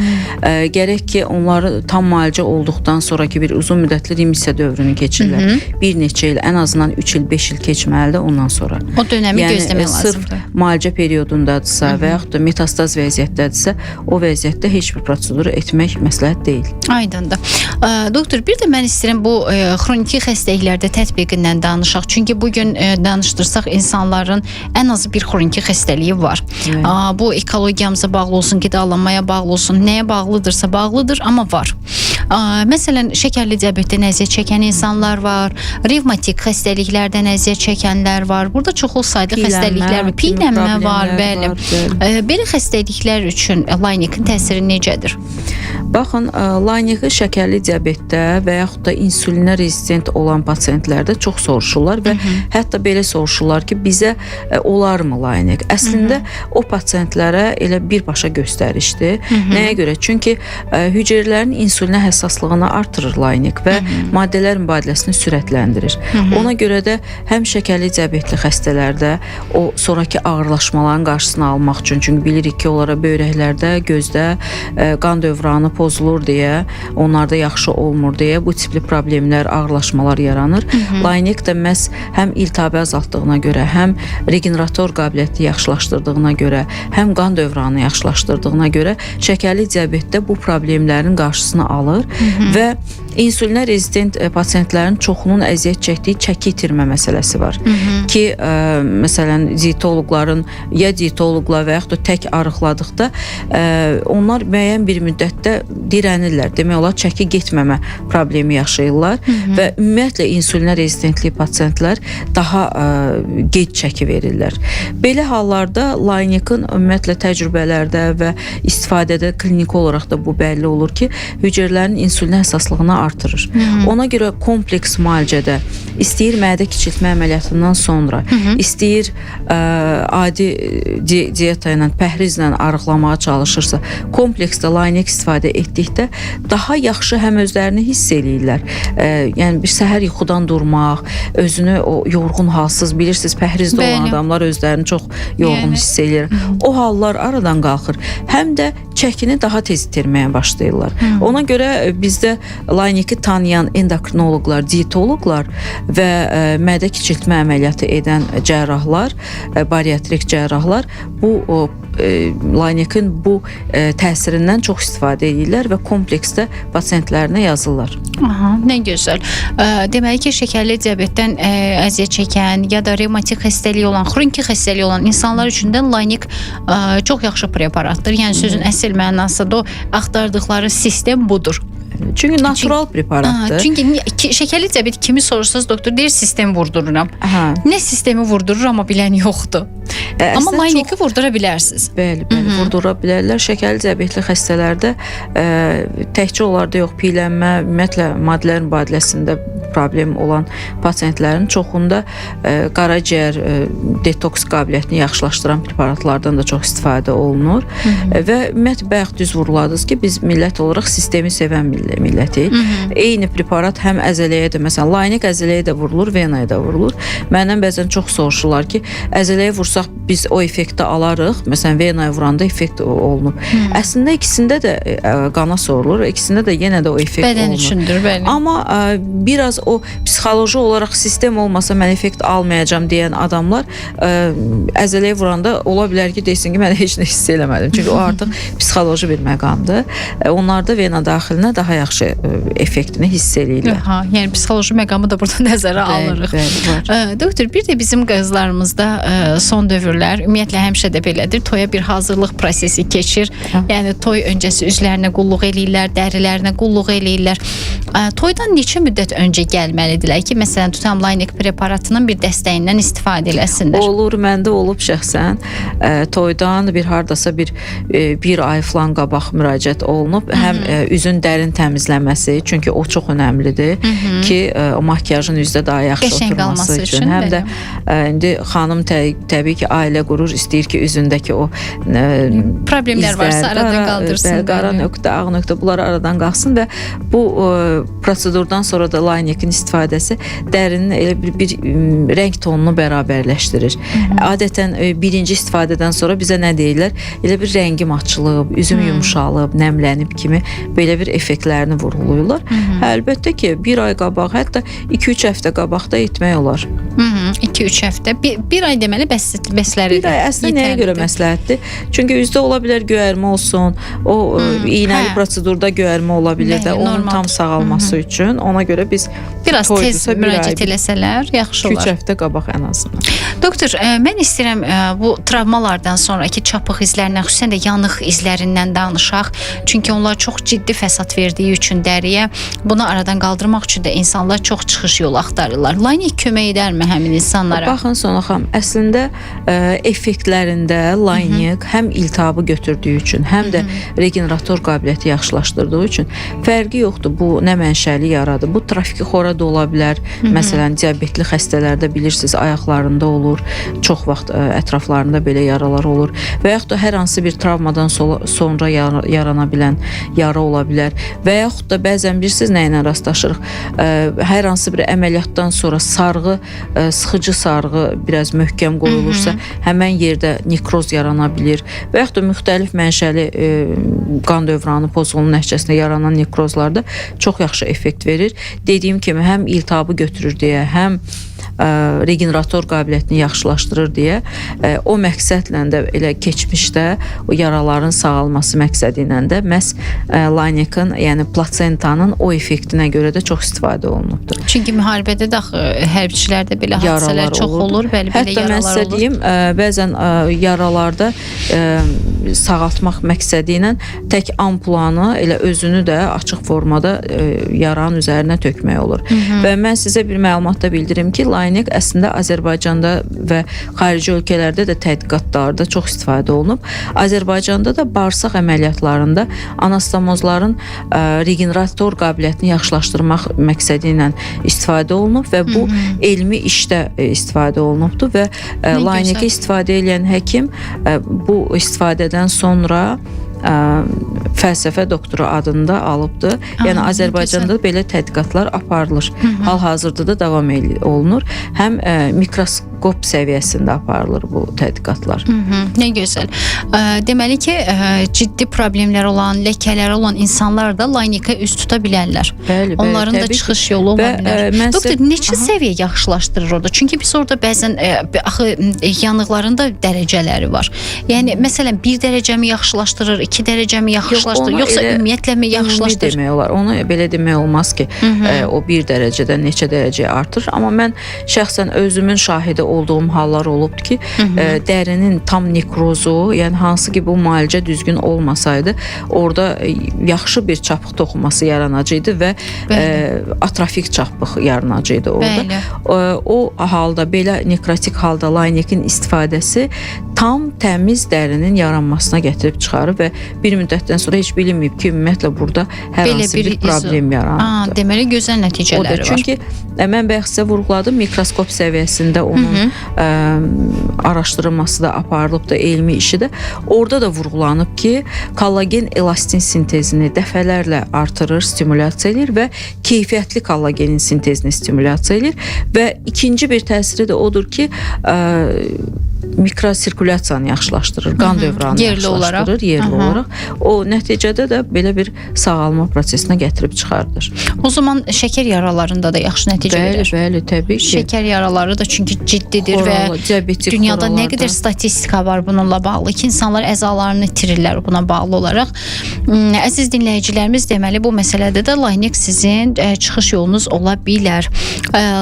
gərək ki, onları tam müalicə olduqdan sonraki bir uzun müddətli remisiya dövrünü keçirlər. Bir neçə il, ən azından 3 il, 5 il keçməlidir ondan sonra. O dönəmi gözləmək lazımdır. Sırf müalicə periyodundadırsa və yaxud da metastaz vəziyyətdədirsə, o vəziyyətdə heç bir proseduru etmək məsləhət deyil. Aydındır. Doktor, bir də mən istəyirəm bu xroniki xəstəliklərdə tətbiqindən danışaq. Çünki bugün danışdırsaq insanların ən azı bir xroniki xəstəliyi var. Bu ekologiyamıza bağlı olsun, qidalanmaya bağlı olsun, nəyə bağlıdırsa bağlıdır, amma var. Məsələn, şəkərli diabetdən əziyyət çəkən insanlar var, revmatik xəstəliklərdən əziyyət çəkənlər var. Burada çoxlu sayda xəstəliklər var, piylənmə var, bəli. Belə xəstəliklər üçün Laynekin təsiri necədir? Baxın, Layneki şəkərli diabetdə və yaxud da insulinə rezistent olan pasiyentlərdə çox soruşurlar və hətta belə soruşurlar ki, bizə olarmı Laynek? Əslində o pasiyentlərə elə birbaşa göstərişdir. Nəyə görə? Çünki hüceyrələrin insulinə həssaslığını artırır Laynek və maddələr mübadiləsini sürətləndirir. Ona görə də həm şəkərli diabetli xəstələrdə o sonraki ağırlaşmaların qarşısını almaq üçün, çünki bilirik ki, onlara böyrəklərdə, gözdə qan dövranı pozulur deyə, onlarda yaxşı olmur deyə bu tipli problemlər, ağırlaşmalar yaranır. Laynek də məhz həm iltihabı azaltdığına görə, həm regenerator qabiliyyəti yaxşılaşdırdığına görə, həm qan dövranı yaxşılaşdırdığına görə şəkərli diabetdə bu problemlərin qarşısını alır və insulinə rezistent pasiyentlərin çoxunun əziyyət çəkdiyi çəki itirmə məsələsi var. Ki, məsələn, dietoloqların ya dietoloqla və yaxud da tək arıqladıqda onlar müəyyən bir müddətdə dirənirlər. Demək olar, çəki getməmə problemi yaşayırlar və ümumiyyətlə insulinə rezistentli pasiyentlər daha gec çəki verirlər. Belə hallarda Laynekin ümumiyyətlə təcrübələrdə və istifadədə klinik olaraq da bu bəlli olur ki, hüceyrələrin insulinə həssaslığını artırır. Ona görə kompleks müalicədə istəyir mədə kiçiltmə əməliyyatından sonra, istəyir adi diyeta ilə, pəhrizlə arıqlamağa çalışırsa, kompleksdə Laynek istifadə etdikdə daha yaxşı həm özlərini hiss eləyirlər. Yəni bir səhər yuxudan durmaq, özünü o yorğun halsız, bilirsiniz, pəhrizdə olan adamlar özlərini çox yorğun hiss eləyir. O hallar aradan qalxır. Həm də çəkini daha tez itirməyə başlayırlar. Ona görə bizdə Layneki tanıyan endokrinoloqlar, dietoloqlar və mədə kiçiltmə əməliyyatı edən cərrahlar, bariatrik cərrahlar bu Laynekin bu təsirindən çox istifadə edirlər və kompleksdə pasiyentlərinə yazırlar. Nə gözəl. Deməli ki, şəkərli diabetdən əziyyət çəkən ya da revmatik xəstəliyi olan, xroniki xəstəliyi olan insanlar üçün də Laynek çox yaxşı preparatdır. Yəni sözün əsl mənasında o axtardıqları sistem budur. Çünki natural preparatdır. Çünki şəkərli diabet kimi soruşsanız doktor deyir sistem vurdururam. Nə sistemi vurdurur amma bilən yoxdur. Amma Laynik-i vurdura bilərsiniz. Bəli, vurdura bilərlər. Şəkərli diabetli xəstələrdə təkcə onlarda yox, piyələnmə, ümumiyyətlə maddələrin mübadiləsində problem olan pasientlərin çoxunda qaraciyər detoks qabiliyyətini yaxşılaşdıran preparatlardan da çox istifadə olunur. Və ümumiyyətlə bayaq düz vurguladınız ki, biz millət olaraq sistemi sevən millətik. Eyni preparat həm əzələyə də, məsələn, Laynik əzələyə də vurulur, venaya da vurulur. Məndən bəzən çox soruşurlar ki, əzələyə vursaq biz o effekti alarıq. Məsələn, venaya vuranda effekt olunub. Əslində ikisində də qana sorulur, ikisində də yenə də o effekt olunur. Bədən üçündür, bəli. Amma biraz o psixoloji olaraq sistem olmasa mən effekt almayacağam deyən adamlar əzələyə vuranda ola bilər ki, desin ki, mən heç nə hiss eləmədim. Çünki o artıq psixoloji bir məqamdır. Onlarda vena daxilinə daha yaxşı effektini hiss eləyirlər. Yəni psixoloji məqamı da burada nəzərə alırıq. Doktor, bir də bizim qızlarımızda son dövrlər ümumiyyətlə həmişə də belədir. Toya bir hazırlıq prosesi keçir. Yəni toy öncəsi üzlərinə qulluq eləyirlər, dərilərinə qulluq eləyirlər. Toydan neçə müddət öncə gəlməlidirlər ki, məsələn, tutam Laynik preparatının bir dəstəyindən istifadə eləsinlər? Olur, məndə olub şəxsən. Toydan bir hardasa bir ay falan qabaq müraciət olunub. Həm üzün dərin təmizləməsi, çünki o çox önəmlidir ki, o makyajın üzdə daha yaxşı oturması üçün. Həm də indi xanım təbii ki, ailə qurur, istəyir ki, üzündəki o problemlər varsa aradan qaldırsın. Qara nöqtə, ağ nöqtə, bunlar aradan qalxsın və bu prosedurdan sonra da Laynikin istifadəsi dərinin elə bir rəng tonunu bərabərləşdirir. Adətən birinci istifadədən sonra bizə nə deyirlər? Elə bir rəngim açılıb, üzüm yumşalıb, nəmlənib kimi belə bir effektlərini vurğulayırlar. Əlbəttə ki, bir ay qabaq, hətta 2-3 həftə qabaq da etmək olar. 2-3 həftə. Bir ay deməli bəsləridir. Bir ay əslində nəyə görə məsləhətdir? Çünki üzdə ola bilər göyərmə olsun, o iynəli prosedurda göyərmə ola bilər də, onun tam sağalması üçün. Ona görə biz biraz tez müraciət eləsələr yaxşı olar. 2-3 həftə qabaq ən azından. Doktor, mən istəyirəm bu travmalardan sonraki çapıq izlərindən, xüsusən də yanıq izlərindən danışaq. Çünki onlar çox ciddi fəsad verdiyi üçün dəriyə, bunu aradan qaldırmaq üçün də insanlar çox çıxış yolu axtarırlar. Laynik kömək edərmi həmin insanlara? Baxın Sona xanım, əslində effektlərində Laynik həm iltihabı götürdüyü üçün, həm də regenerator qabiliyyəti yaxşılaşdırdığı üçün fərqi yoxdur. Bu nə mənşəli yaradır. Bu trafiki xora da ola bilər. Məsələn, diabetli xəstələrdə bilirsiniz, ayaqlarında olur. Çox vaxt ətraflarında belə yaralar olur. Və yaxud da hər hansı bir travmadan sonra yarana bilən yara ola bilər. Və yaxud da bəzən bilirsiniz nə ilə rastlaşırıq? Hər hansı bir əməliyyatdan sonra sarğı, sıxıcı sarğı biraz möhkəm qoyulursa, həmən yerdə nekroz yarana bilir. Və yaxud da müxtəlif mənşəli qan dövranı pozğunluğu nəticəsində yaranan nekrozlarda çox yaxşı effekt verir. Dediyim kimi, həm iltihabı götürür deyə, həm regenerator qabiliyyətini yaxşılaşdırır deyə o məqsədlə də elə keçmişdə o yaraların sağalması məqsədi ilə də məhz Laynikin, yəni plasentanın o effektinə görə də çox istifadə olunubdur. Çünki müharibədə də hərbçilərdə belə hadisələr çox olur, belə hətta yaralar olur. Hətta mən deyim, bəzən yaralarda sağaltmaq məqsədi ilə tək ampulanı elə özünü də açıq formada yaranın üzərinə tökmək olur. Və mən sizə bir məlumat da bildirim ki, Laynik əslində Azərbaycanda və xarici ölkələrdə də tədqiqatlarda çox istifadə olunub. Azərbaycanda da bağırsaq əməliyyatlarında anastomozların regenerator qabiliyyətini yaxşılaşdırmaq məqsədi ilə istifadə olunub və bu elmi işdə istifadə olunubdur və Layniki istifadə edən həkim bu istifadədən sonra fəlsəfə doktoru adında alıbdır. Yəni Azərbaycanda belə tədqiqatlar aparılır. Hal-hazırda da davam olunur. Həm mikroskop səviyyəsində aparılır bu tədqiqatlar. Nə gözəl. Deməli ki, ciddi problemlər olan, ləkələri olan insanlar da Laynikə üz tuta bilərlər. Bəli, onların da çıxış yolu ola bilər. Doktor, neçə səviyyə yaxşılaşdırır orada? Çünki biz orada bəzən yanıqların da dərəcələri var. Yəni məsələn 1 dərəcəmi yaxşılaşdırır, 2 dərəcəmi yaxşılaşdırır, yoxsa ümumiyyətlə mi yaxşılaşdırır? Demək olar. Onu belə demək olmaz ki, o 1 dərəcədən neçə dərəcəyə artır. Amma mən şəxsən özümün şahidi olduğum hallar olubdu ki, dərinin tam nekrozu, yəni hansı ki bu müalicə düzgün olmasaydı, orada yaxşı bir çapıq toxunması yaranacaqdı və atrofik çapıq yaranacaqdı orada. O halda belə nekrotik halda Laynekin istifadəsi tam təmiz dərinin yaranmasına gətirib çıxarır və bir müddətdən sonra heç bilinməyib ki, ümumiyyətlə burada hər hansı bir problem yaranır. Deməli gözəl nəticələri var. Çünki mən bayaq sizə vurğuladım, mikroskop səviyyəsində onun araşdırılması da aparılıb da, elmi işi də. Orada da vurğulanıb ki, kollagen elastin sintezini dəfələrlə artırır, stimulyasiya edir və keyfiyyətli kollagenin sintezini stimulyasiya edir və ikinci bir təsiri də odur ki, mikrosirkulyasiyanı yaxşılaşdırır, qan dövranını yaxşılaşdırır yerli olaraq. O nəticədə də belə bir sağalma prosesinə gətirib çıxardır. O zaman şəkər yaralarında da yaxşı nəticə verir. Bəli, təbii ki. Şəkər yaraları da çünki ciddidir və dünyada nə qədər statistika var bununla bağlı ki, insanlar əzalarını itirirlər buna bağlı olaraq. Əziz dinləyicilərimiz, deməli bu məsələdə də Laynek sizin çıxış yolunuz ola bilər.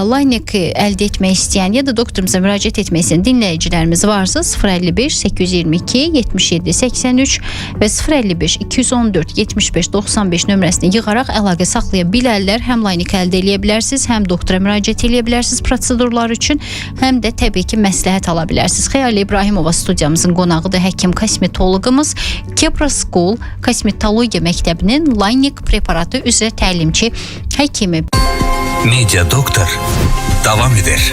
Laynek əldə etmək istəyən ya da doktorumuza müraciət etmək istəyən dinləyicilərimiz varsa 055 822 77 83 və 055 214 75 95 nömrəsini yığaraq əlaqə saxlaya bilərlər. Həm Laynek əldə edə bilərsiniz, həm doktora müraciət edə bilərsiniz prosedurlar üçün, həm də təbii ki məsləhət ala bilərsiniz. Xəyalə İbrahimova studiyamızın qonağıdır, həkim kosmetoloqumuz, Kepra School Kosmetologiya Məktəbinin Laynek preparatı üzrə təlimçi həkimi. Media Doktor davam edir.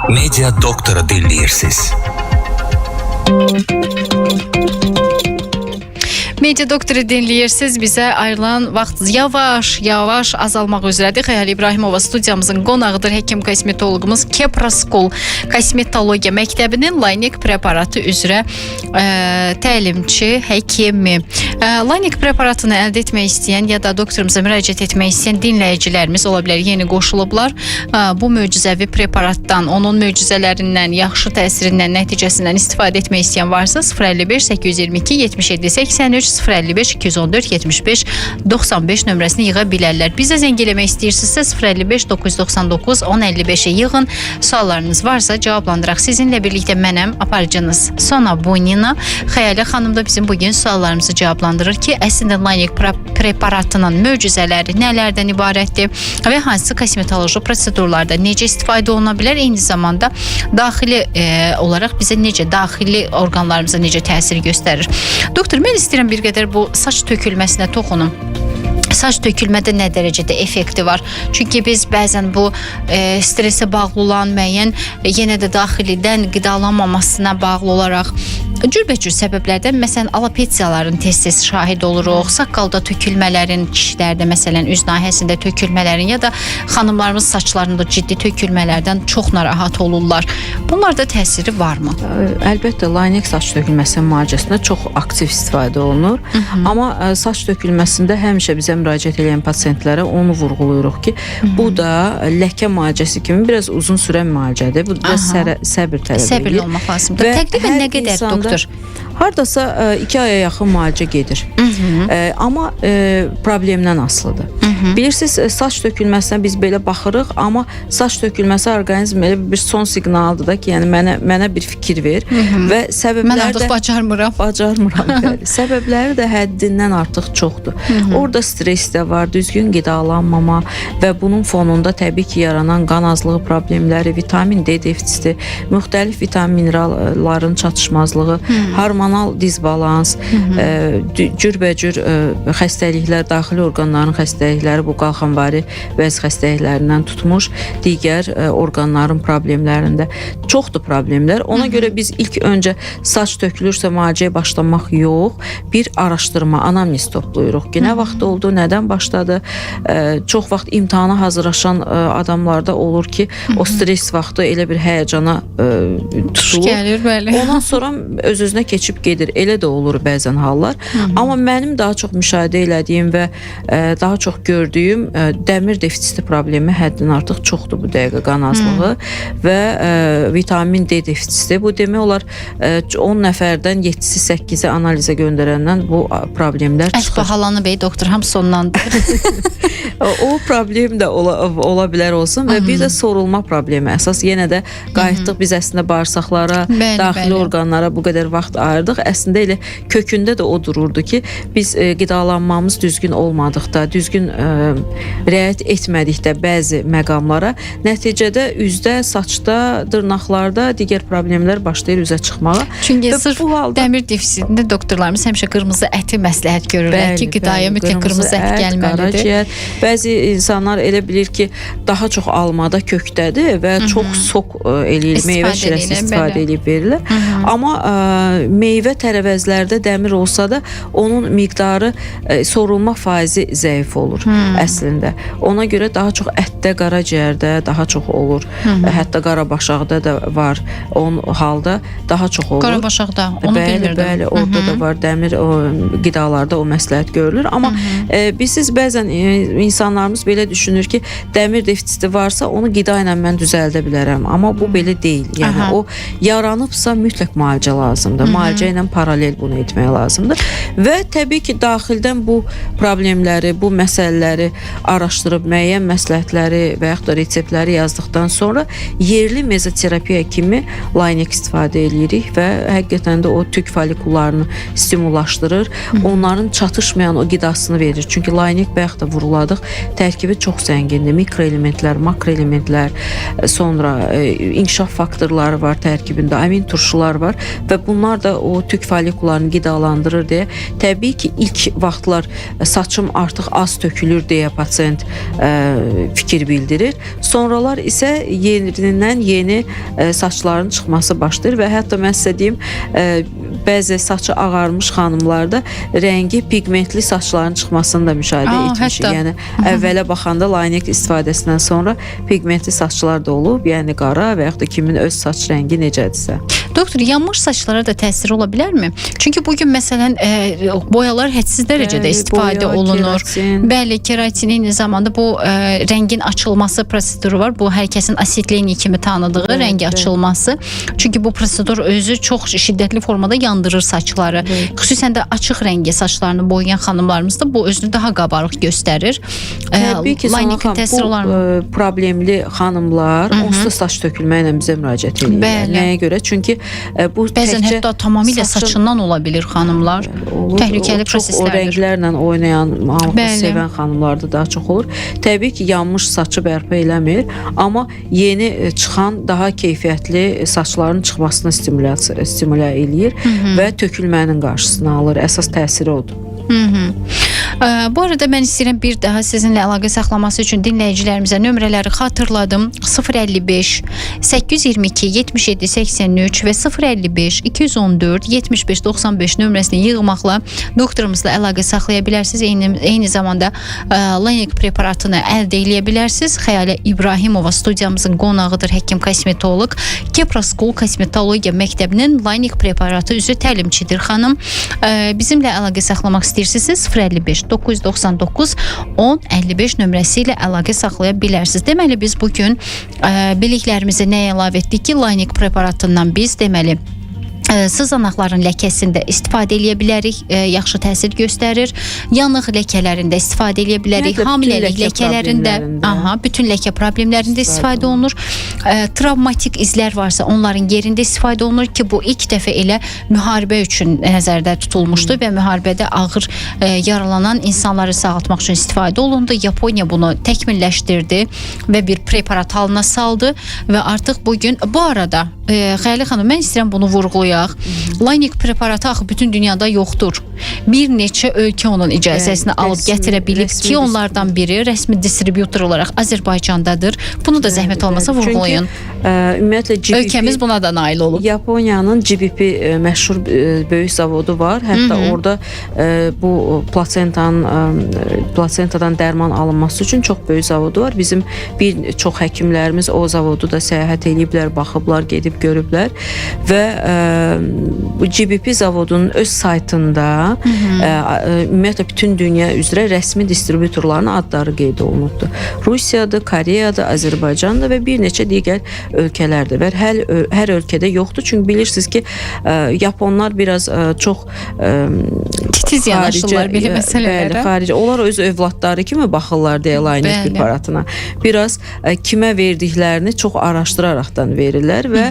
Media Doktor'u dinləyirsiniz. Media Doktoru dinləyirsiniz. Bizə ayrılan vaxt yavaş azalmaq üzrədir. Xəyal İbrahimova studiyamızın qonağıdır. Həkim kosmetoloqumuz, Kepra School Kosmetologiya Məktəbinin Laynek preparatı üzrə təlimçi həkimi. Laynek preparatını əldə etmək istəyən ya da doktorumuza müraciət etmək istəyən dinləyicilərimiz ola bilər, yeni qoşulublar. Bu möcüzəvi preparatdan, onun möcüzələrindən, yaxşı təsirindən, nəticəsindən istifadə etmək istəyən varsa 055 822 77 83 055 214 75 95 nömrəsini yığa bilərlər. Bizə zəng eləmək istəyirsinizsə 055 999 1055-ə yığın. Suallarınız varsa cavablandıraq. Sizinlə birlikdə mənəm, aparıcınız Sona Bunina. Xəyalə xanım da bizim bugün suallarımızı cavablandırır ki, əslində Laynek preparatının möcüzələri nələrdən ibarətdir və hansı kosmetoloji prosedurlarda necə istifadə oluna bilər, eyni zamanda daxili olaraq bizə necə, daxili orqanlarımıza necə təsir göstərir. Doktor, mən istəyirəm bir qədər bu saç tökülməsinə toxunum. Saç tökülmədə nə dərəcədə effekti var? Çünki biz bəzən bu stresə bağlı olan müəyyən yenə də daxilidən qidalanmamasına bağlı olaraq cürbəcür səbəblərdən, məsələn, alopesiyaların tez-tez şahid oluruq, saqqalda tökülmələrin, kişilərdə məsələn üz nahiyəsində tökülmələrin ya da xanımlarımız saçlarında ciddi tökülmələrdən çox narahat olurlar. Bunlarda təsiri varmı? Əlbəttə, Laynek saç tökülməsinin müalicəsində çox aktiv istifadə olunur. Amma saç tökülməsində həmişə bizə müraciət edən pasientlərə onu vurğuluyuruq ki, bu da ləkə müalicəsi kimi biraz uzun sürən müalicədir. Bu da səbir tələb edir. Səbirli olmaq lazımdır. Təqribən nə qədər, doktor? Hardasa 2 aya yaxın müalicə gedir. Amma problemdən asılıdır. Bilirsiniz, saç tökülməsinə biz belə baxırıq, amma saç tökülməsi orqanizm elə bir son siqnaldır da ki, yəni mənə bir fikir ver və səbəblər mən artıq bacarmıram. Bəli. Səbəbləri də həddindən artıq çoxdur. Orada stres də var, düzgün qidalanmama və bunun fonunda təbii ki, yaranan qan azlığı problemləri, vitamin D defisiti, müxtəlif vitamin mineralların çatışmazlığı, hormonal disbalans, cürbəcür xəstəliklər, daxili orqanların xəstəlikləri, bu qalxanvari vəzi xəstəliklərindən tutmuş digər orqanların problemlərində çoxdur problemlər. Ona görə biz ilk öncə saç tökülürsə müalicəyə başlamaq yox, bir araşdırma, anamnez toplayırıq ki, nə vaxt oldu, nədən başladı. Çox vaxt imtahana hazırlaşan adamlarda olur ki, o stres vaxtı elə bir həyəcana tutulur. Gəlir, bəli. Ondan sonra öz-özünə keçib gedir. Elə də olur bəzən hallar. Amma mənim daha çox müşahidə elədiyim və daha çox gördüyüm dəmir defisiti problemi həddindən artıq çoxdur bu dəqiqə qan azlığı və vitamin D defisiti. Bu demək olar 10 nəfərdən 7-si 8-i analizə göndərəndən bu problemlər çıxır. Bahalanıb doktor, hamısı ondandır. O problem də ola bilər olsun və bir də sorulma problemi. Əsas yenə də qayıtdıq biz əslində bağırsaqlara, daxili orqanlara bu qədər vaxt ayırdıq. Əslində elə kökündə də o dururdu ki, biz qidalanmamız düzgün olmadıqda, düzgün riayət etmədikdə bəzi məqamlara, nəticədə üzdə, saçda, dırnaqlarda digər problemlər başlayır üzə çıxmağa. Çünki sırf dəmir defisitində doktorlarımız həmişə qırmızı əti məsləhət görürlər ki, qidaya mütləq qırmızı ət gəlməlidir. Bəzi insanlar elə bilir ki, daha çox almada kökdədir və çox sok eləyir, meyvə şirəsi istifadə edib verilir. Amma meyvə tərəvəzlərdə dəmir olsa da onun miqdarı, sorulma faizi zəif olur əslində. Ona görə daha çox ətdə, qaraciyərdə daha çox olur. Hətta qarabaşaqda da var. Onun halda daha çox olur. Qarabaşaqda, onu bilmirdim. Bəli, orada da var dəmir qidalarda o məsləhət görülür. Amma siz bəzən insanlarımız belə düşünür ki, dəmir defisiti varsa onu qida ilə mən düzəldə bilərəm. Amma bu belə deyil. Yəni o yaranıbsa mütləq müalicə lazımdır. Müalicə ilə paralel bunu etmək lazımdır. Və təbii ki, daxildən bu problemləri, bu məsələləri araşdırıb müəyyən məsləhətləri və yaxud da reseptləri yazdıqdan sonra yerli mezoterapiya kimi laynek istifadə edirik və həqiqətən də o tük folikullarını stimullaşdırır. Onların çatışmayan o qidasını verir. Çünki laynek bayaq da vuruladıq, tərkibi çox zəngindir. Mikroelementlər, makroelementlər, sonra inkişaf faktorları var tərkibində, amin turşular var və bunlar da o tük folikullarını qidalandırır deyə. Təbii ki, ilk vaxtlar saçım artıq az tökülür deyə pasient fikir bildirir. Sonralar isə yenidən yeni saçların çıxması başlayır və hətta mən sizə deyim, bəzi saçı ağarmış xanımlarda rəngi pigmentli saçların çıxmasını da müşahidə etmişik. Yəni əvvələ baxanda laynek istifadəsindən sonra pigmentli saçlar da olub, yəni qara və yaxud da kimin öz saç rəngi necədirsə. Doktor, yanmış saçlara da təsir ola bilərmi? Çünki bugün məsələn boyalar hədsiz dərəcədə istifadə olunur. Bəli, keratin eyni zamanda bu rəngin açılması proseduru var. Bu hər kəsin asetleniya kimi tanıdığı rəngi açılması. Çünki bu prosedur özü çox şiddətli formada yandırır saçları. Xüsusən də açıq rəngi saçlarını boyayan xanımlarımızda bu özünü daha qabarıq göstərir. Təbii ki, bu problemli xanımlar onsuz da saç tökülməklə bizə müraciət edirlər. Nəyə görə? Çünki bu bəzən hətta tamamilə saçından ola bilir xanımlar. Təhlükəli proseslərdir. O rənglərlə oynayan, sevən xanımlarda daha çox olur. Təbii ki, yanmış saçı bərpa eləmir, amma yeni çıxan daha keyfiyyətli saçların çıxmasını stimulə eləyir və tökülmənin qarşısını alır. Əsas təsiri odur. Bu arada mən istəyirəm bir daha sizinlə əlaqə saxlaması üçün dinləyicilərimizə nömrələri xatırladım. 055 822 77 83 və 055 214 75 95 nömrəsini yığmaqla doktorumuzla əlaqə saxlaya bilərsiniz. Eyni zamanda laynek preparatını əldə edə bilərsiniz. Xəyalə İbrahimova studiyamızın qonağıdır, həkim kosmetoloq. Keproskol Kosmetologiya Məktəbinin laynek preparatı üzrə təlimçidir xanım. Bizimlə əlaqə saxlamaq istəyirsinizsə 055 999 10 55 nömrəsi ilə əlaqə saxlaya bilərsiniz. Deməli biz bugün biliklərimizi nəyə əlavə etdik ki, laynek preparatından biz deməli sızanaqların ləkəsində istifadə edə bilərik, yaxşı təsir göstərir. Yanıq ləkələrində istifadə edə bilərik, hamiləlik ləkələrində, bütün ləkə problemlərində istifadə olunur. Travmatik izlər varsa onların yerində istifadə olunur ki, bu ilk dəfə elə müharibə üçün nəzərdə tutulmuşdu və müharibədə ağır yaralanan insanları sağaltmaq üçün istifadə olundu. Yaponiya bunu təkmilləşdirdi və bir preparat halına saldı və artıq bugün bu arada Xəyalə xanım, mən istəyirəm bunu vurğulayaq. Laynek preparatı axı bütün dünyada yoxdur. Bir neçə ölkə onun icazəsini alıb gətirə bilib ki, onlardan biri rəsmi distributor olaraq Azərbaycandadır. Bunu da zəhmət olmasa vurğulayın. Ümumiyyətlə ölkəmiz buna da nail olub. Yaponiyanın GBP məşhur böyük zavodu var. Hətta orada bu plasentadan dərman alınması üçün çox böyük zavodu var. Bizim bir çox həkimlərimiz o zavodu da səyahət ediblər, baxıblar, gedib görüblər və bu GBP zavodunun öz saytında ümumiyyətlə bütün dünya üzrə rəsmi distributorların adları qeyd olunubdur. Rusiyadır, Koreyadır, Azərbaycandır və bir neçə digər ölkələrdir və hər ölkədə yoxdur. Çünki bilirsiniz ki, Yaponlar biraz çox titiz yanaşırlar belə məsələlərə. Xarici. Onlar öz övladları kimi baxırlar deyə Laynik preparatına. Biraz kimə verdiklərini çox araşdıraraqdan verirlər və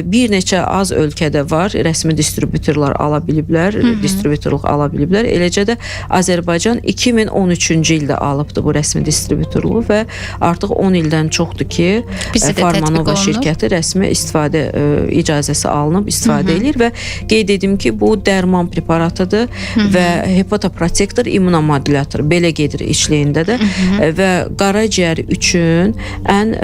bir neçə az ölkədə var, rəsmi distributorlar ala biliblər, distributorluq ala biliblər. Eləcə də Azərbaycan 2013-cü ildə alıbdı bu rəsmi distributorluğu və artıq 10 ildən çoxdur ki, Farmanova şirkəti rəsmi istifadə icazəsi alınıb, istifadə edir və qeyd edim ki, bu dərman preparatıdır və hepatoprotektor immunomodulator belə gedir işləyində də və qaraciyər üçün ən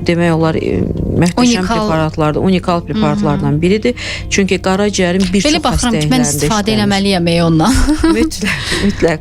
demək olar möhtəşəm preparatlardır, unikal preparatlardan biridir. Çünki qaraciyərin bir çox xəstəliklərində işlənir. Belə baxıram ki, mən istifadə eləməliyəm ondan. Mütləq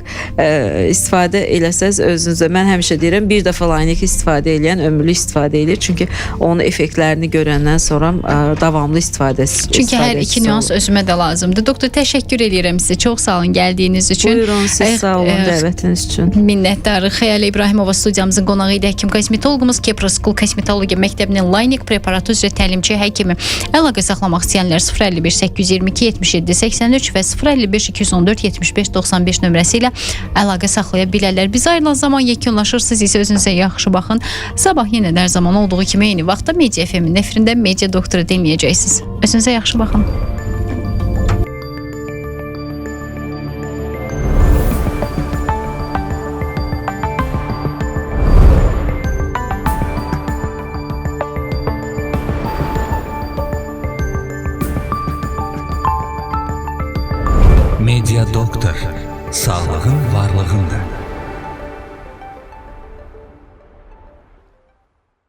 istifadə eləsəz özünüzə, mən həmişə deyirəm, bir dəfə Laynik istifadə eləyən ömürlük istifadə edir. Çünki onun effektlərini görəndən sonra davamlı istifadəsi. Çünki hər iki nüans özümə də lazımdır. Doktor, təşəkkür edirəm sizə. Çox sağ olun gəldiyiniz üçün. Buyurun, siz sağ olun dəvətiniz üçün. Minnətdarıq. Xəyalə İbrahimova studiyamızın qonağı idi. Həkim kosmetologumuz, Kepra School Kosmetologiya Məktəbinin Laynik preparatı üzrə təlimçi həkimi. Əlaqə saxlamaq istəyənlər 051 822 77 83 və 055 214 75 95 nömrəsi ilə əlaqə saxlaya bilərlər. Biz ayrılan zaman yekunlaşır. Siz isə özünüzə yaxşı baxın. Sabah yenə də hər zaman olduğu kimi eyni vaxtda Media FM-in efirində Media Doktoru dinləyəcəksiniz. Özünüzə yaxşı baxın. Media Doktor, sağlığın varlığındır.